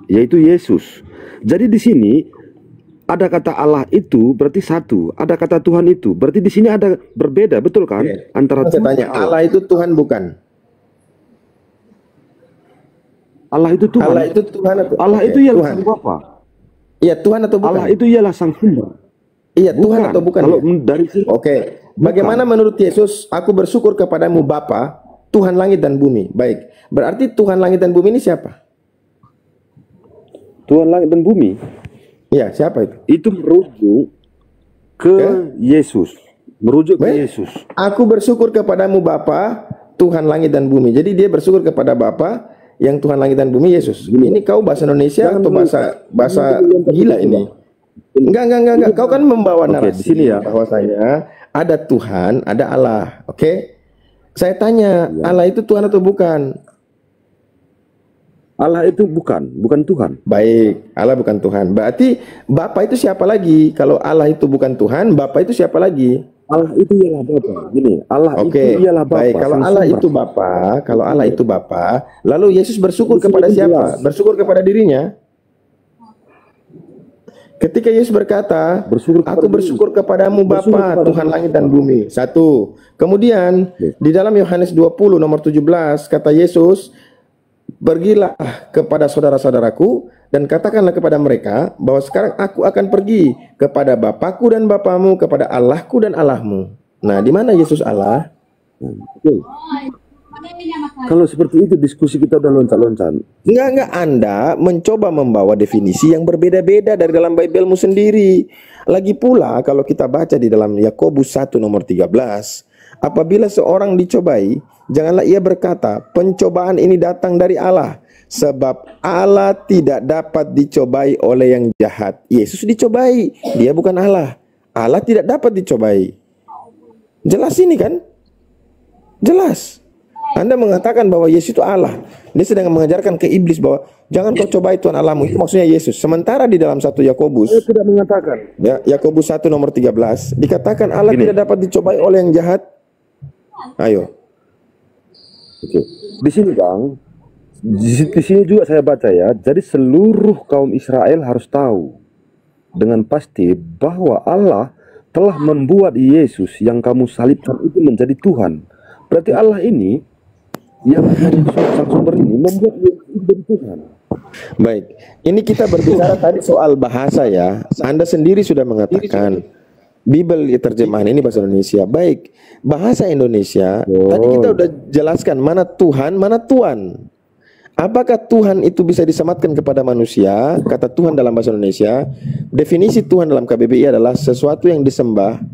yaitu Yesus. Jadi di sini ada kata Allah itu berarti satu, ada kata Tuhan itu berarti di sini ada berbeda, betul kan? Oke. Antara Saya tanya, Allah itu Tuhan bukan? Allah itu Tuhan. Allah itu Tuhan atau Allah Oke, itu ialah Tuhan. sang Bapa. Iya, Tuhan atau bukan? Allah itu ialah sang sumber. Iya, Tuhan atau bukan? Kalau ya? dari sini, Oke. Bagaimana menurut Yesus? Aku bersyukur kepadamu Bapa, Tuhan langit dan bumi. Baik. Berarti Tuhan langit dan bumi ini siapa? Tuhan langit dan bumi Iya, siapa itu? itu merujuk ke Yesus. Merujuk ke Baik. Yesus. Aku bersyukur kepadamu Bapa, Tuhan langit dan bumi. Jadi dia bersyukur kepada Bapa yang Tuhan langit dan bumi, Yesus. Ini kau bahasa Indonesia atau bahasa gila ini? Enggak. Kau kan membawa Oke, narasi di sini ya. bahwasanya ada Tuhan, ada Allah. Oke? Saya tanya, Ya. Allah itu Tuhan atau bukan? Allah itu bukan Tuhan. Baik, Allah bukan Tuhan. Berarti Bapa itu siapa lagi? Kalau Allah itu bukan Tuhan, Bapa itu siapa lagi? Allah itu ialah Bapa. Gini, Allah Oke, itu ialah Bapa. baik. Kalau sang Allah sumber. itu Bapa, kalau Allah itu Bapa, lalu Yesus bersyukur Di sini kepada kan siapa? jelas. Bersyukur kepada dirinya. Ketika Yesus berkata, Bersyukur kepada aku bersyukur kepadamu Bersyukur Bapa, kepada Tuhan langit dan bumi. Satu. Kemudian di dalam Yohanes 20 nomor 17 kata Yesus, pergilah kepada saudara-saudaraku dan katakanlah kepada mereka bahwa sekarang aku akan pergi kepada Bapakku dan Bapamu, kepada Allahku dan Allahmu. Nah, di mana Yesus Allah? Betul. Kalau seperti itu diskusi kita udah loncat-loncat. Enggak, Anda mencoba membawa definisi yang berbeda-beda dari dalam Bible-mu sendiri. Lagi pula kalau kita baca di dalam Yakobus 1 nomor 13, apabila seorang dicobai, janganlah ia berkata, pencobaan ini datang dari Allah, sebab Allah tidak dapat dicobai oleh yang jahat. Yesus dicobai, dia bukan Allah. Allah tidak dapat dicobai. Jelas ini kan? Jelas. Anda mengatakan bahwa Yesus itu Allah. Dia sedang mengajarkan ke iblis bahwa jangan kau cobai Tuhan Allahmu. Itu maksudnya Yesus. Sementara di dalam 1 Yakobus, Saya tidak mengatakan. ya, Yakobus 1 nomor 13 dikatakan Allah Gini. tidak dapat dicobai oleh yang jahat. Ayo. Oke. Di sini Bang, di sini juga saya baca ya. Jadi seluruh kaum Israel harus tahu dengan pasti bahwa Allah telah membuat Yesus yang kamu salibkan itu menjadi Tuhan. Berarti Allah ini yang sang sumber ini membuat Yesus itu menjadi Tuhan. Baik. Ini kita berbicara tadi soal bahasa ya. Anda sendiri sudah mengatakan Bible terjemahan ini bahasa Indonesia. Baik. Bahasa Indonesia tadi kita udah jelaskan mana Tuhan, mana Tuan. Apakah Tuhan itu bisa disematkan kepada manusia? Kata Tuhan dalam bahasa Indonesia, definisi Tuhan dalam KBBI adalah sesuatu yang disembah,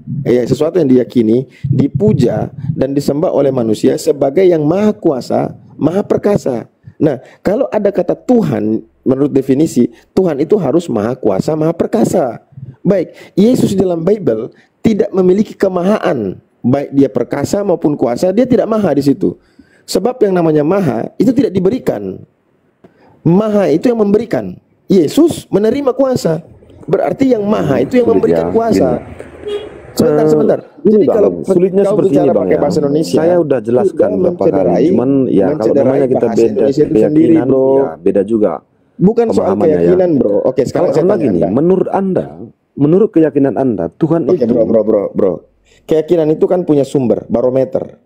sesuatu yang diyakini, dipuja, dan disembah oleh manusia sebagai yang maha kuasa, maha perkasa. Nah, kalau ada kata Tuhan, menurut definisi, Tuhan itu harus maha kuasa, maha perkasa. Baik, Yesus dalam Bible tidak memiliki kemahaan, baik dia perkasa maupun kuasa, dia tidak maha di situ. Sebab yang namanya maha itu tidak diberikan. Maha itu yang memberikan. Yesus menerima kuasa. Berarti yang maha itu yang Sulit memberikan ya, kuasa. Sebentar. Gini Jadi Bang, kalau sulitnya kau seperti bicara ini Bang pakai ya. bahasa Indonesia, Saya udah jelaskan sudah berapa kali. mencederai- Cuman ya kalau mencederai namanya kita bahasa beda Indonesia itu sendiri, keyakinan, bro. ya beda juga. Bukan soal pemahamannya ya. keyakinan, bro. Oke, sekarang Kalau saya karena tanya gini, Anda. menurut keyakinan Anda, Tuhan Oke, itu bro. Keyakinan itu kan punya sumber, barometer.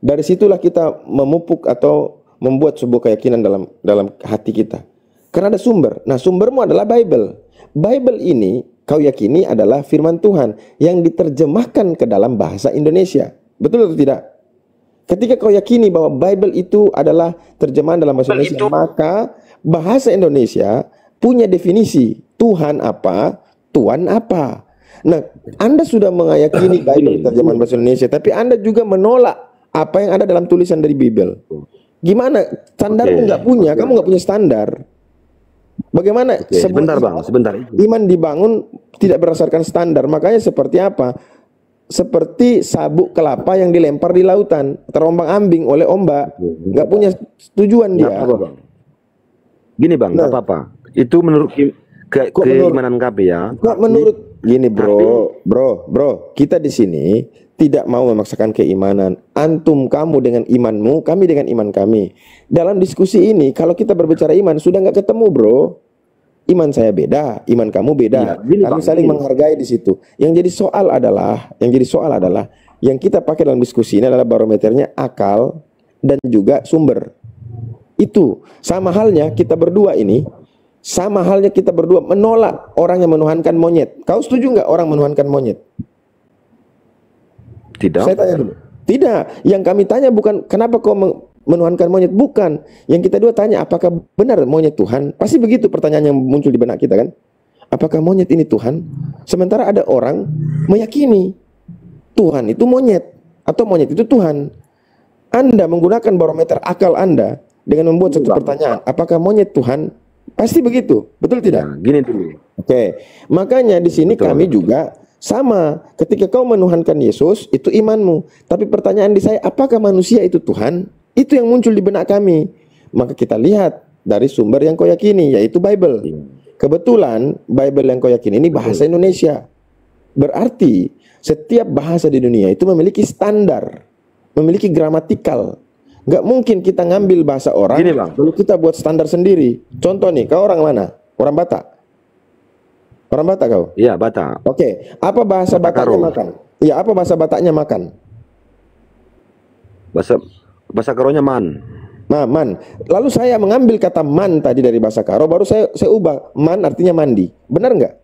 Dari situlah kita memupuk atau membuat sebuah keyakinan dalam hati kita. Karena ada sumber. Nah, sumbermu adalah Bible. Bible ini kau yakini adalah firman Tuhan yang diterjemahkan ke dalam bahasa Indonesia. Betul atau tidak? Ketika kau yakini bahwa Bible itu adalah terjemahan dalam bahasa Indonesia, maka bahasa Indonesia punya definisi Tuhan apa, Tuhan apa. Nah, Anda sudah meyakini Bible terjemahan bahasa Indonesia, tapi Anda juga menolak apa yang ada dalam tulisan dari Bible. Gimana? Standarmu nggak punya, kamu nggak punya standar. Bagaimana sebentar Bang, sebentar. iman dibangun tidak berdasarkan standar? Makanya seperti apa? Seperti sabuk kelapa yang dilempar di lautan, terombang-ambing oleh ombak, nggak punya tujuan Nggak dia. apa-apa, Bang. Gini Bang, nggak Nah. apa-apa. Itu menurut Kok keimanan KB ya. Kok menurut gini bro, kita di sini tidak mau memaksakan keimanan. Antum kamu dengan imanmu, kami dengan iman kami. Dalam diskusi ini, kalau kita berbicara iman sudah nggak ketemu bro. Iman saya beda, iman kamu beda. Iya, gini, Kami Bang, saling gini. menghargai di situ. Yang jadi soal adalah yang kita pakai dalam diskusi ini adalah barometernya akal dan juga sumber. Itu sama halnya kita berdua menolak orang yang menuhankan monyet. Kau setuju nggak orang menuhankan monyet? Tidak. Saya tanya dulu. Tidak. Yang kami tanya bukan kenapa kau menuhankan monyet, bukan. Yang kita dua tanya apakah benar monyet Tuhan? Pasti begitu pertanyaan yang muncul di benak kita kan? Apakah monyet ini Tuhan? Sementara ada orang meyakini. Tuhan itu monyet atau monyet itu Tuhan. Anda menggunakan barometer akal Anda dengan membuat satu pertanyaan, apakah monyet Tuhan? Pasti begitu, betul tidak? Nah, gini dulu. Oke, makanya di sini Betul. kami juga sama. Ketika kau menuhankan Yesus, itu imanmu. Tapi pertanyaan di saya, apakah manusia itu Tuhan? Itu yang muncul di benak kami. Maka kita lihat dari sumber yang kau yakini, yaitu Bible. Kebetulan Bible yang kau yakini ini bahasa Indonesia. Berarti setiap bahasa di dunia itu memiliki standar, memiliki gramatikal. Nggak mungkin kita ngambil bahasa orang, Gini, Bang. lalu kita buat standar sendiri. Contoh nih, kau orang mana? Orang Batak? Orang Batak kau? Iya, Batak. Oke, apa bahasa Batak Bataknya Karo. makan? Iya, apa bahasa Bataknya makan? Bahasa Karonya man. Nah, man. Lalu saya mengambil kata man tadi dari bahasa Karo, baru saya ubah. Man artinya mandi. Benar nggak?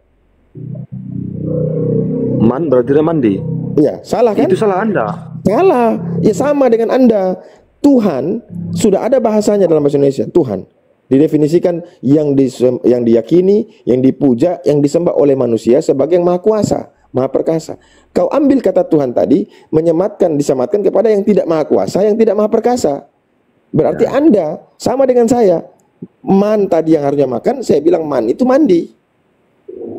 Man berarti dia mandi. Iya, salah kan? Itu salah Anda. Salah. Ya sama dengan Anda. Tuhan sudah ada bahasanya dalam bahasa Indonesia. Tuhan didefinisikan yang diyakini, yang dipuja, yang disembah oleh manusia sebagai yang maha kuasa, maha perkasa. Kau ambil kata Tuhan tadi, disematkan kepada yang tidak maha kuasa, yang tidak maha perkasa. Berarti Anda sama dengan saya. Man tadi yang harusnya makan, saya bilang man itu mandi.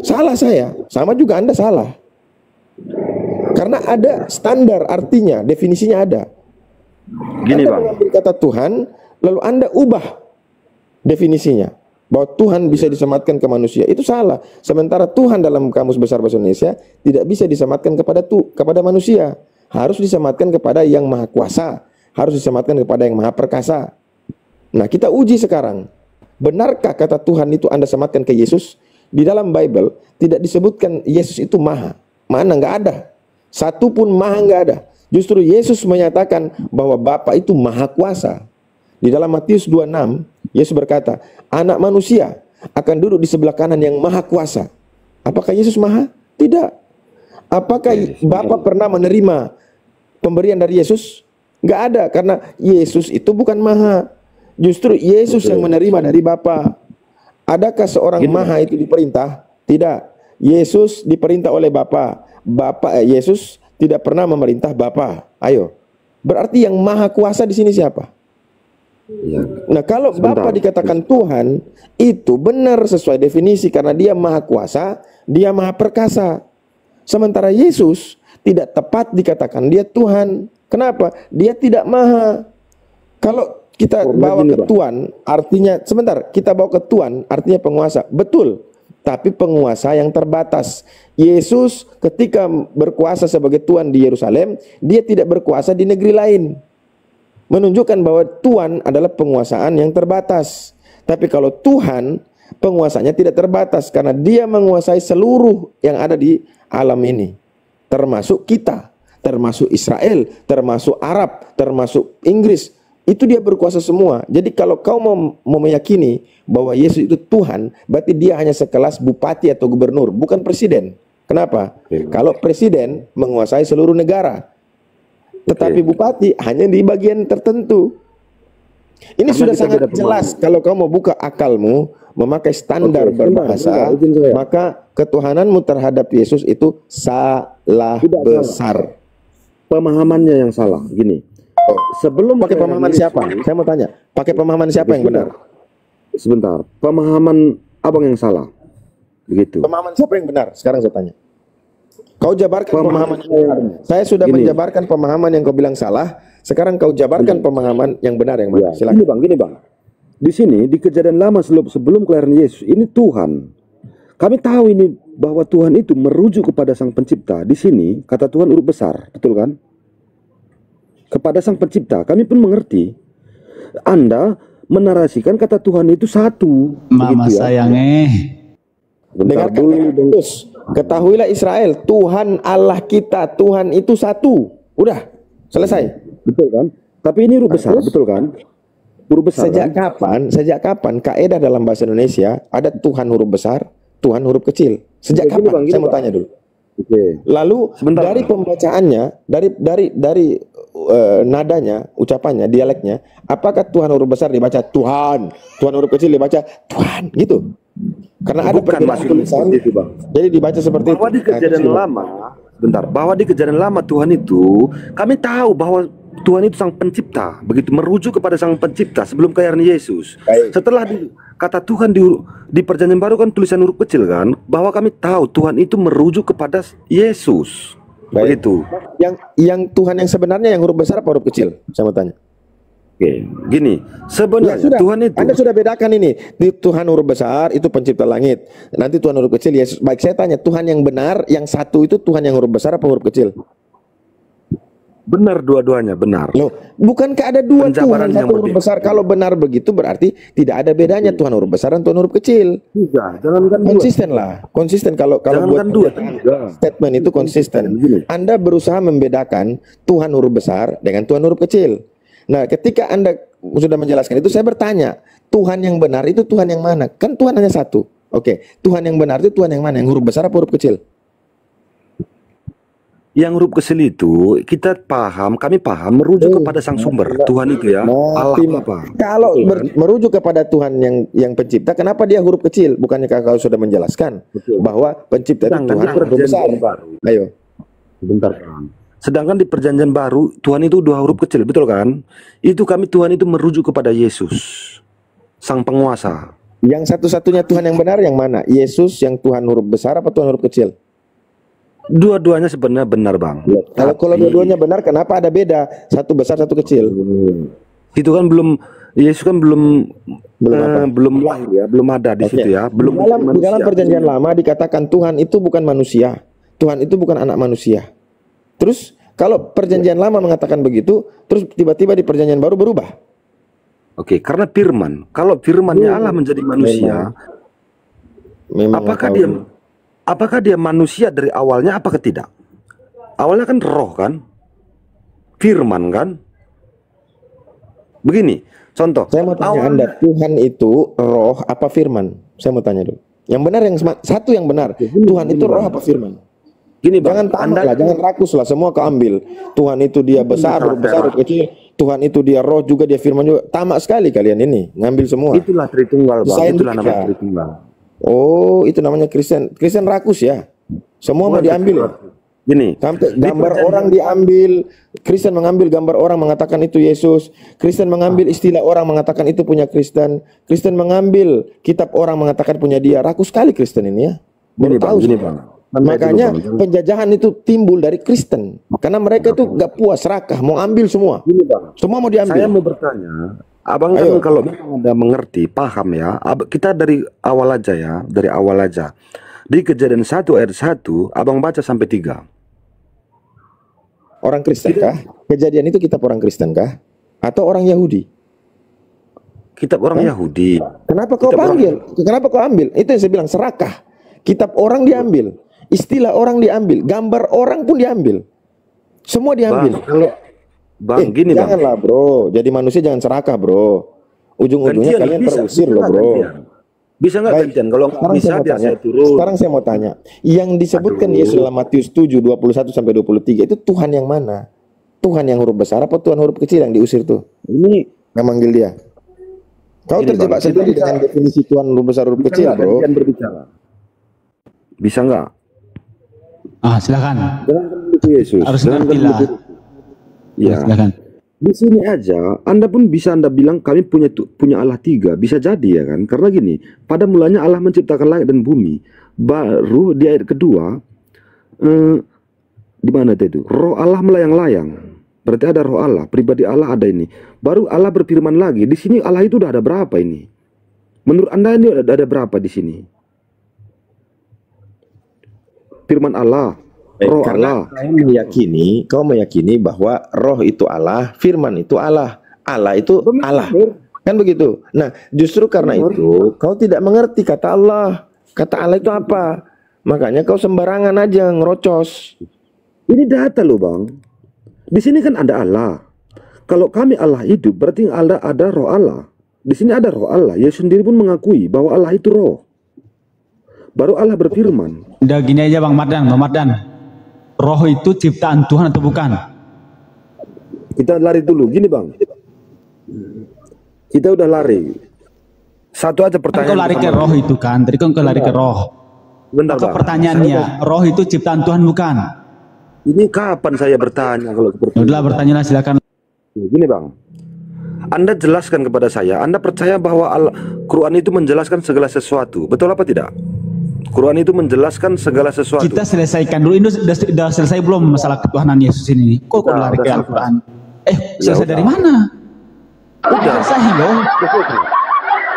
Salah saya. Sama juga Anda salah. Karena ada standar artinya, definisinya ada. Gini, Anda Bang. mengambil kata Tuhan, lalu Anda ubah definisinya. Bahwa Tuhan bisa disematkan ke manusia. Itu salah. Sementara Tuhan dalam Kamus Besar Bahasa Indonesia tidak bisa disematkan kepada manusia. Harus disematkan kepada yang maha kuasa. Harus disematkan kepada yang maha perkasa. Nah, kita uji sekarang. Benarkah kata Tuhan itu Anda sematkan ke Yesus? Di dalam Bible tidak disebutkan Yesus itu maha. Mana? Nggak ada. Satu pun maha nggak ada. Justru Yesus menyatakan bahwa Bapa itu maha kuasa. Di dalam Matius 26, Yesus berkata, anak manusia akan duduk di sebelah kanan yang maha kuasa. Apakah Yesus maha? Tidak. Apakah Bapa pernah menerima pemberian dari Yesus? Nggak ada, karena Yesus itu bukan maha. Justru Yesus yang menerima dari Bapa. Adakah seorang maha itu diperintah? Tidak. Yesus diperintah oleh Bapa. Yesus tidak pernah memerintah Bapa. Ayo. Berarti yang maha kuasa di sini siapa? Ya. Nah, kalau Bapa dikatakan Tuhan, itu benar sesuai definisi karena dia maha kuasa, dia maha perkasa. Sementara Yesus tidak tepat dikatakan dia Tuhan. Kenapa? Dia tidak maha. Kalau kita bawa ke Tuhan, artinya sebentar, kita bawa ke Tuhan artinya penguasa. Betul. Tapi penguasa yang terbatas. Yesus ketika berkuasa sebagai Tuhan di Yerusalem, dia tidak berkuasa di negeri lain. Menunjukkan bahwa Tuhan adalah penguasaan yang terbatas. Tapi kalau Tuhan, penguasanya tidak terbatas karena dia menguasai seluruh yang ada di alam ini. Termasuk kita, termasuk Israel, termasuk Arab, termasuk Inggris. Itu dia berkuasa semua. Jadi kalau kau mau meyakini bahwa Yesus itu Tuhan, berarti dia hanya sekelas bupati atau gubernur, bukan presiden. Kenapa? Kalau presiden menguasai seluruh negara, tetapi bupati hanya di bagian tertentu. Ini sudah sangat jelas. Kalau kau mau buka akalmu, memakai standar berbahasa, maka ketuhananmu terhadap Yesus itu salah besar. Pemahamannya yang salah. Gini. Sebelum Pakai pemahaman siapa? Saya mau tanya. Pakai pemahaman siapa yang benar? Sebentar. Pemahaman abang yang salah. Begitu. Pemahaman siapa yang benar? Sekarang saya tanya. Kau jabarkan pemahaman yang benar. Saya sudah menjabarkan pemahaman yang kau bilang salah. Sekarang kau jabarkan pemahaman yang benar yang mana? Silakan. Gini bang. Di sini di Kejadian Lama sebelum kelahiran Yesus ini Tuhan. Kami tahu ini bahwa Tuhan itu merujuk kepada Sang Pencipta. Di sini kata Tuhan huruf besar, betul kan? Kepada Sang Pencipta. Kami pun mengerti. Anda menarasikan kata Tuhan itu satu. Mama begitu ya. sayangnya. Dengarkan terus. Ketahuilah Israel, Tuhan Allah kita, Tuhan itu satu. Udah, selesai. Betul kan? Tapi ini huruf besar, betul kan? Huruf besar. Sejak kapan kaidah dalam bahasa Indonesia ada Tuhan huruf besar, Tuhan huruf kecil? Sejak kapan? Saya mau tanya dulu. Lalu dari pembacaannya, dari nadanya, ucapannya, dialeknya, apakah Tuhan huruf besar dibaca Tuhan, Tuhan huruf kecil dibaca Tuhan, gitu? Karena ada perbedaan tulisan, jadi dibaca seperti itu. Di Kejadian Lama, Bentar, bahwa di Kejadian Lama Tuhan itu, kami tahu bahwa Tuhan itu sang pencipta, begitu merujuk kepada sang pencipta sebelum kelahiran Yesus. Baik. Setelah kata Tuhan di Perjanjian Baru kan tulisan huruf kecil kan, bahwa kami tahu Tuhan itu merujuk kepada Yesus. Baik. Begitu. Yang Tuhan yang sebenarnya yang huruf besar apa huruf kecil? Saya mau tanya. Oke, gini, sebenarnya sudah. Tuhan itu Anda sudah bedakan ini. Di Tuhan huruf besar itu pencipta langit. Nanti Tuhan huruf kecil Yesus. Baik, saya tanya, Tuhan yang benar, yang satu itu Tuhan yang huruf besar apa huruf kecil? benar, dua-duanya benar. Loh, bukankah ada dua Penjabaran Tuhan yang satu huruf berbeda. besar? Kalau benar begitu berarti tidak ada bedanya Tuhan huruf besar dan Tuhan huruf kecil. Tiga, jangankan dua. Konsisten lah, konsisten kalau Jangankan buat dua, pernyataan, tiga. statement itu konsisten. Begini. Anda berusaha membedakan Tuhan huruf besar dengan Tuhan huruf kecil. Nah, ketika Anda sudah menjelaskan itu, saya bertanya, Tuhan yang benar itu Tuhan yang mana? Kan Tuhan hanya satu. Oke, Tuhan yang benar itu Tuhan yang mana? Yang huruf besar apa huruf kecil? Yang huruf kecil itu kami paham merujuk kepada sang sumber Tuhan itu ya, Allah apa? Kalau merujuk kepada Tuhan yang pencipta, kenapa dia huruf kecil? Bukannya kau sudah menjelaskan bahwa pencipta itu Tuhan huruf besar? Ayo. Sebentar, Bang. Sedangkan di Perjanjian Baru Tuhan itu dua huruf kecil, betul kan? Itu Tuhan itu merujuk kepada Yesus, sang penguasa. Yang satu-satunya Tuhan yang benar yang mana? Yesus yang Tuhan huruf besar apa Tuhan huruf kecil? Dua-duanya sebenarnya benar, Bang. Kalau dua-duanya benar, kenapa ada beda? Satu besar, satu kecil. Itu kan Yesus kan belum lahir ya, belum ada di situ ya, belum Di dalam Perjanjian Lama dikatakan Tuhan itu bukan manusia, Tuhan itu bukan anak manusia. Terus kalau Perjanjian Lama mengatakan begitu, terus tiba-tiba di Perjanjian Baru berubah. Oke, karena firman. Kalau firmannya Allah menjadi manusia, Memang apakah dia manusia dari awalnya? Apakah tidak? Awalnya kan roh kan, firman kan. Begini, contoh. Saya mau tanya Anda, Tuhan itu roh apa firman? Saya mau tanya dulu. Yang benar satu yang benar. Tuhan itu roh apa firman? Gini, Bang, Jangan tamak lah, jangan rakus lah, semua keambil. Tuhan itu dia besar, kecil. Tuhan itu dia roh juga, dia firman juga. Tamak sekali kalian ini, ngambil semua. Itulah Tritunggal, Bang. Itulah namanya Tritunggal. Oh, itu namanya Kristen. Kristen rakus ya. Semua mau diambil ya. Gini, Sampai gambar orang diambil. Kristen mengambil gambar orang mengatakan itu Yesus. Kristen mengambil istilah orang mengatakan itu punya Kristen. Kristen mengambil kitab orang mengatakan punya dia. Rakus sekali Kristen ini ya. Baru tahu gini, semua. Bang. Makanya penjajahan itu timbul dari Kristen. Karena mereka itu gak puas, serakah, mau ambil semua. Gini, Bang. Semua mau diambil. Saya mau bertanya, Abang kan kalau memang Anda mengerti, paham ya. Kita dari awal aja ya, dari awal aja. Di Kejadian 1 ayat 1, Abang baca sampai 3. Orang Kristen kah? Kejadian itu kitab orang Kristen kah? Atau orang Yahudi? Kitab orang Yahudi. Kenapa kau panggil? Kenapa kau ambil? Itu yang saya bilang serakah. Kitab orang diambil, istilah orang diambil, gambar orang pun diambil, semua diambil. Bang, gini Bang. Janganlah bro, jadi manusia jangan serakah bro. Ujung-ujungnya kalian terusir loh bro. Bisa nggak gantian? Kalau bisa saya turun. Sekarang saya mau tanya, yang disebutkan Yesus dalam Matius 7, 21 sampai 23 itu Tuhan yang mana? Tuhan yang huruf besar apa Tuhan huruf kecil yang diusir tuh? Ini yang manggil dia. Kau terjebak sendiri dengan definisi Tuhan huruf besar huruf kecil bro. Berbicara. Bisa nggak? Silakan. Jangan ke Yesus. Harus ngerti lah. Ya. Silakan. Di sini aja, Anda pun bisa bilang kami punya Allah 3, bisa jadi ya kan? Karena gini, pada mulanya Allah menciptakan langit dan bumi. Baru di ayat kedua, di mana itu? Roh Allah melayang-layang. Berarti ada roh Allah, pribadi Allah ada ini. Baru Allah berfirman lagi. Di sini Allah itu udah ada berapa ini? Menurut Anda ini ada berapa di sini? Firman Allah, roh Allah. Kau meyakini bahwa roh itu Allah, firman itu Allah, Allah itu Allah, kan begitu. Nah, justru karena itu kau tidak mengerti kata Allah. Kata Allah itu apa? Makanya kau sembarangan aja ngerocos. Ini data loh Bang. Di sini kan ada Allah. Kalau kami Allah hidup, berarti ada roh Allah. Di sini ada roh Allah. Yesus sendiri pun mengakui bahwa Allah itu roh. Baru Allah berfirman. Udah gini aja Bang Mardan. Roh itu ciptaan Tuhan atau bukan? Kita lari dulu. Gini Bang. Kita udah lari. Satu aja pertanyaan. Kau lari ke roh itu kan. Tadi kau lari ke roh. Bentar, Maka Bang. pertanyaannya, roh itu ciptaan Tuhan bukan? Ini kapan saya bertanya kalau seperti Ya ini? udahlah, bertanyalah silakan. Gini bang, Anda jelaskan kepada saya, Anda percaya bahwa Quran itu menjelaskan segala sesuatu, betul apa tidak? Quran itu menjelaskan segala sesuatu. Kita selesaikan dulu, ini udah selesai belum masalah ketuhanan Yesus ini? Kok lari ke Al-Quran? Selesai dari mana? Udah selesai loh.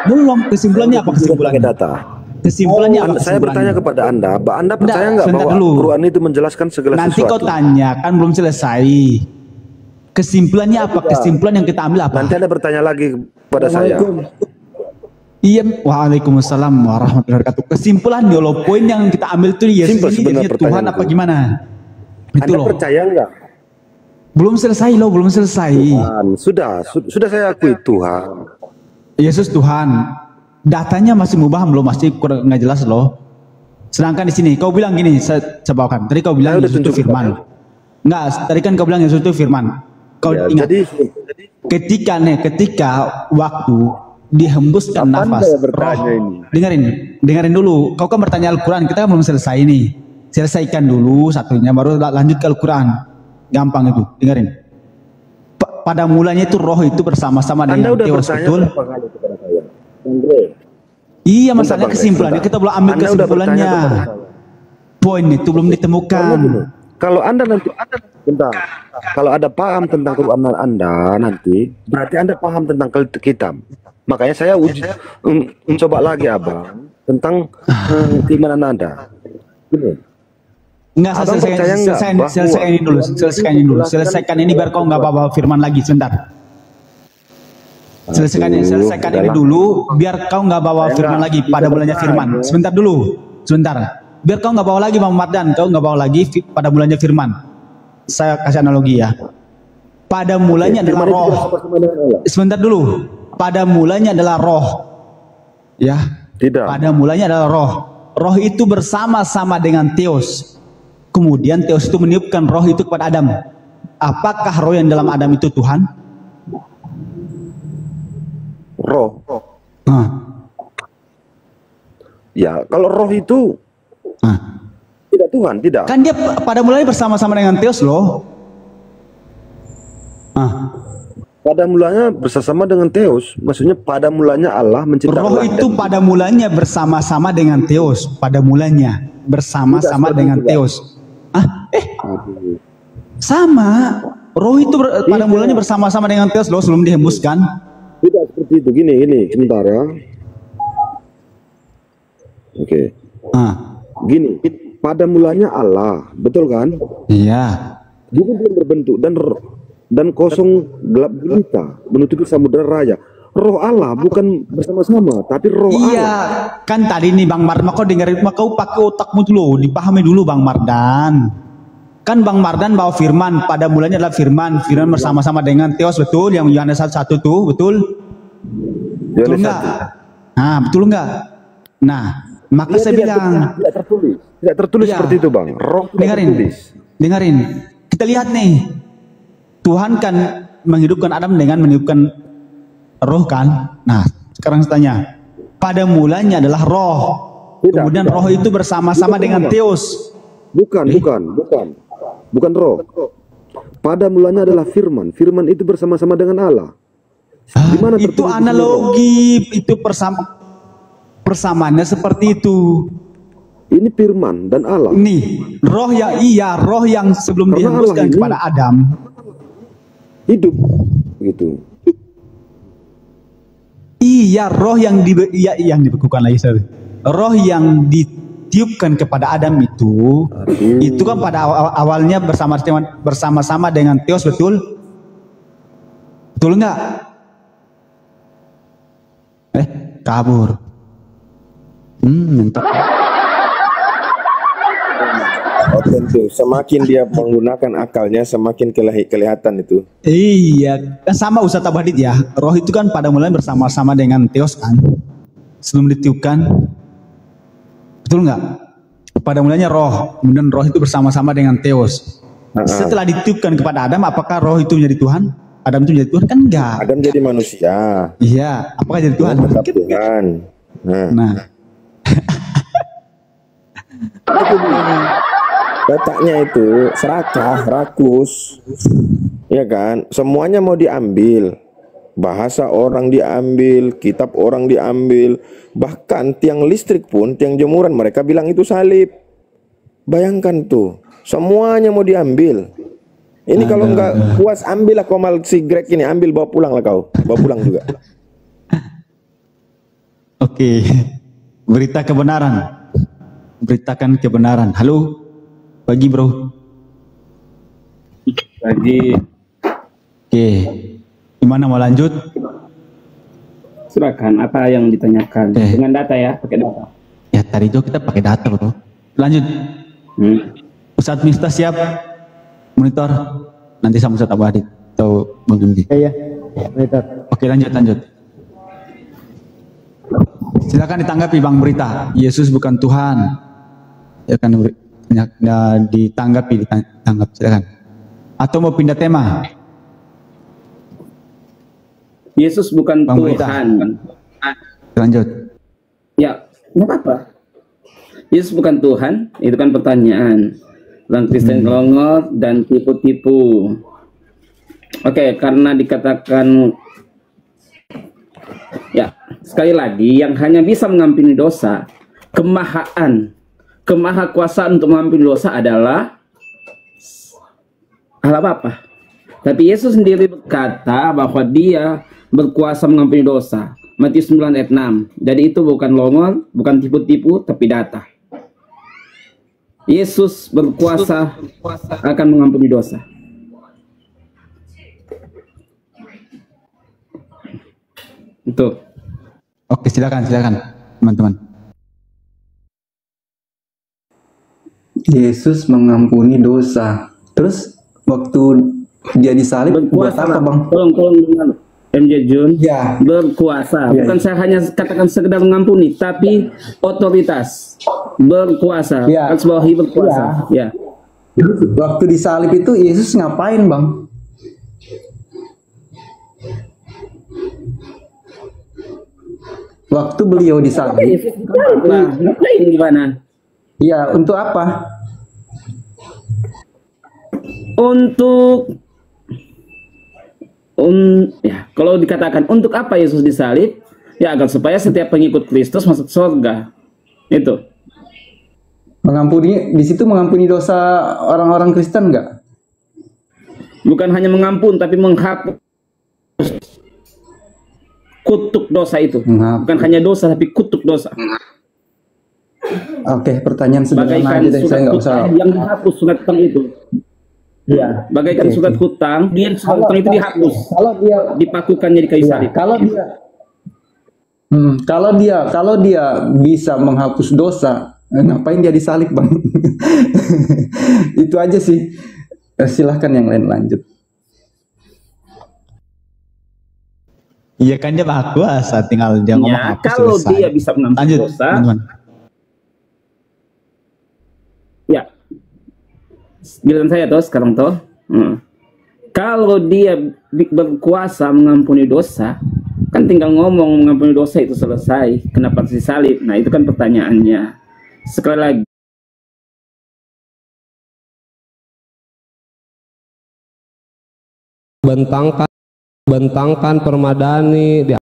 Belum, kesimpulannya apa kesimpulannya? Data. Kesimpulannya apa? Saya bertanya kepada Anda percaya nggak sebentar bahwa dulu. Quran itu menjelaskan segala Nanti sesuatu? kau tanya, kan belum selesai. Kesimpulannya apa? Kesimpulan yang kita ambil apa? Nanti Anda bertanya lagi kepada saya. Iya, waalaikumsalam warahmatullahi wabarakatuh. Kesimpulan loh, poin yang kita ambil itu Yesus Simpel ini sebenarnya jadinya Tuhan pertanyaanku. apa gimana? Itu Anda loh. percaya nggak? Belum selesai loh, belum selesai. Tuhan, sudah saya akui Tuhan. Yesus Tuhan. Datanya masih mubaham loh, masih kurang nggak jelas loh. Sedangkan di sini kau bilang gini, saya bawakan. Tadi kau bilang Saya udah Yesus itu tunjuk firman. Enggak, tadi kan kau bilang Yesus itu firman. Kau Ya, ingat jadi ketika waktu dihembuskan Kapan nafas saya bertanya ini? dengerin dulu. Kau kan bertanya Al-Quran, kita kan belum selesai nih. Selesaikan dulu satunya, baru lanjut ke Al-Quran. Gampang itu, dengerin. Pada mulanya itu roh itu bersama-sama Anda dengan udah Theos, bertanya betul? berapa kali kepada saya? Andre, Iya, Bentar, masalahnya Bang, kesimpulannya bentar. kita belum ambil Anda udah kesimpulannya. bertanya kepada saya. Poin itu belum ditemukan. Kalau Anda nanti bentar, kalau ada paham tentang Quran Anda nanti, berarti Anda paham tentang kitab. Makanya saya coba lagi abang tentang keimanan Anda. Gini, Enggak, Abang percaya nggak bahwa selesaikan ini biar kau nggak bawa firman lagi sebentar. Selesaikan ini dulu biar kau nggak bawa firman lagi pada mulanya firman. Sebentar dulu, sebentar. Biar kau nggak bawa lagi Bang Mardan, kau nggak bawa lagi pada mulanya firman. Saya kasih analogi ya. Pada mulanya adalah roh. Sebentar dulu. Pada mulanya adalah roh. Ya. Tidak. Pada mulanya adalah roh. Roh itu bersama-sama dengan Theos. Kemudian Theos itu meniupkan roh itu kepada Adam. Apakah roh yang dalam Adam itu Tuhan? Roh. Nah, Ya, kalau roh itu tidak Tuhan, tidak. kan dia pada mulanya bersama-sama dengan Theos loh. Pada mulanya bersama dengan Theos, maksudnya pada mulanya Allah menciptakan Roh langit itu dan pada mulanya bersama-sama dengan Theos. Pada mulanya bersama-sama Tidak, dengan seperti itu, Theos. Sama. Roh itu pada mulanya bersama-sama dengan Theos loh sebelum dihembuskan. Tidak seperti itu. Gini, sebentar ya. Oke. Gini, pada mulanya Allah, betul kan? Iya. Bumi belum berbentuk dan kosong gelap gulita menutupi samudera raya. Roh Allah bukan bersama-sama, tapi roh Iya, Allah. kan tadi nih Bang Mardan, kau dengerin, kau pakai otakmu dulu, dipahami dulu Bang Mardan. Kan Bang Mardan bawa firman, pada mulanya adalah firman bersama-sama dengan Theos, betul? Yang Yohanes 1 tuh, betul? Betul Yohanes enggak? 1. Nah, betul enggak? Nah, maka saya bilang, tidak tertulis Iya. seperti itu, Bang. Roh tidak tertulis. dengerin. Kita lihat nih, Tuhan kan menghidupkan Adam dengan menghidupkan roh kan. Nah, sekarang saya tanya, pada mulanya adalah roh. Tidak, Kemudian tidak. roh itu bersama-sama dengan Theos. Bukan roh. Pada mulanya adalah firman. Firman itu bersama-sama dengan Allah. Di mana Itu tertulis di sini roh? analogi, itu persamaannya seperti itu. Ini firman dan Allah. Nih, roh yang sebelum Karena dihembuskan Allah ini kepada Adam. Hidup gitu. Iya, roh yang dibekukan lagi, sorry. Roh yang ditiupkan kepada Adam itu kan pada awalnya bersama-sama dengan Theos, betul? Betul enggak? Kabur. Mentok. Oh, tentu. Semakin dia menggunakan akalnya, semakin kelihatan itu. Iya, kan sama Ustaz Abadid ya. Roh itu kan pada mulanya bersama-sama dengan Theos kan. Sebelum ditiupkan. Betul nggak? Pada mulanya roh, kemudian roh itu bersama-sama dengan Theos. Setelah ditiupkan kepada Adam, apakah roh itu menjadi Tuhan? Adam itu menjadi Tuhan? Kan enggak. Adam jadi manusia. Iya, apakah jadi Tuhan? Tetap Tuhan. Nah. Otaknya itu serakah, rakus, ya kan? Semuanya mau diambil. Bahasa orang diambil, kitab orang diambil, bahkan tiang listrik pun, tiang jemuran mereka bilang itu salib. Bayangkan tuh, semuanya mau diambil. Ini kalau nggak puas, ambillah kau mal si Greg ini, ambil bawa pulang lah kau, bawa pulang juga. Oke, berita kebenaran, beritakan kebenaran. Halo, pagi bro. Pagi. Oke, gimana mau lanjut? Silakan, apa yang ditanyakan? Dengan data ya, pakai data. Ya tadi itu kita pakai data bro. Lanjut. Ustadz Miftah siap? Monitor. Nanti sama Ustadz Abu Adit atau Bang Jumdi. Iya, monitor. Oke, lanjut. Silakan ditanggapi Bang Berita. Yesus bukan Tuhan. Ya kan, ditanggapi. Silakan. Atau mau pindah tema? Yesus bukan Bang Berita. Tuhan. Lanjut. Ya, nggak apa-apa. Yesus bukan Tuhan, itu kan pertanyaan. Orang Kristen kelongor dan tipu-tipu. Oke, karena dikatakan, ya sekali lagi, yang hanya bisa mengampuni dosa, kemahakuasaan untuk mengampuni dosa adalah Allah Bapa. Tapi Yesus sendiri berkata bahwa Dia berkuasa mengampuni dosa. Matius 9 ayat 6. Jadi itu bukan longor, bukan tipu-tipu, tapi data. Yesus berkuasa akan mengampuni dosa. Itu. Oke, silakan teman-teman. Yesus mengampuni dosa. Terus waktu dia disalib buat Berkuasa, apa, Bang? Tolong dengar. MJ Jun, Ya. berkuasa. Ya. Bukan saya hanya katakan sekedar mengampuni, tapi otoritas, berkuasa. Ya. Harus bawahi berkuasa. Ya. Waktu disalib itu Yesus ngapain, Bang? Waktu beliau disalib. Ngapain gimana? Iya, untuk apa? Untuk ya, kalau dikatakan untuk apa Yesus disalib, ya agar supaya setiap pengikut Kristus masuk surga. Itu. Mengampuni, di situ mengampuni dosa orang-orang Kristen enggak? Bukan hanya mengampun, tapi menghapus kutuk dosa itu. Bukan hanya dosa, tapi kutuk dosa. Oke, pertanyaan sederhana Bagaikan aja deh, saya surat nggak usah. hutang yang dihapus surat hutang itu. Iya. Bagaikan Oke, surat oke. hutang, dia surat hutang itu dihapus, Kalau dia dipakukannya di kayu Iya, salib. kalau dia bisa menghapus dosa, ngapain dia disalib, Bang? Itu aja sih. Silahkan yang lain lanjut. Iya kan dia maha kuasa, tinggal dia ngomong Ya, hapus kalau selesai. dia bisa mengampuni Lanjut, dosa, teman-teman. ya, giliran saya toh sekarang toh. Kalau dia berkuasa mengampuni dosa, kan tinggal ngomong mengampuni dosa itu selesai. Kenapa harus disalib? Nah itu kan pertanyaannya. Sekali lagi, bentangkan permadani di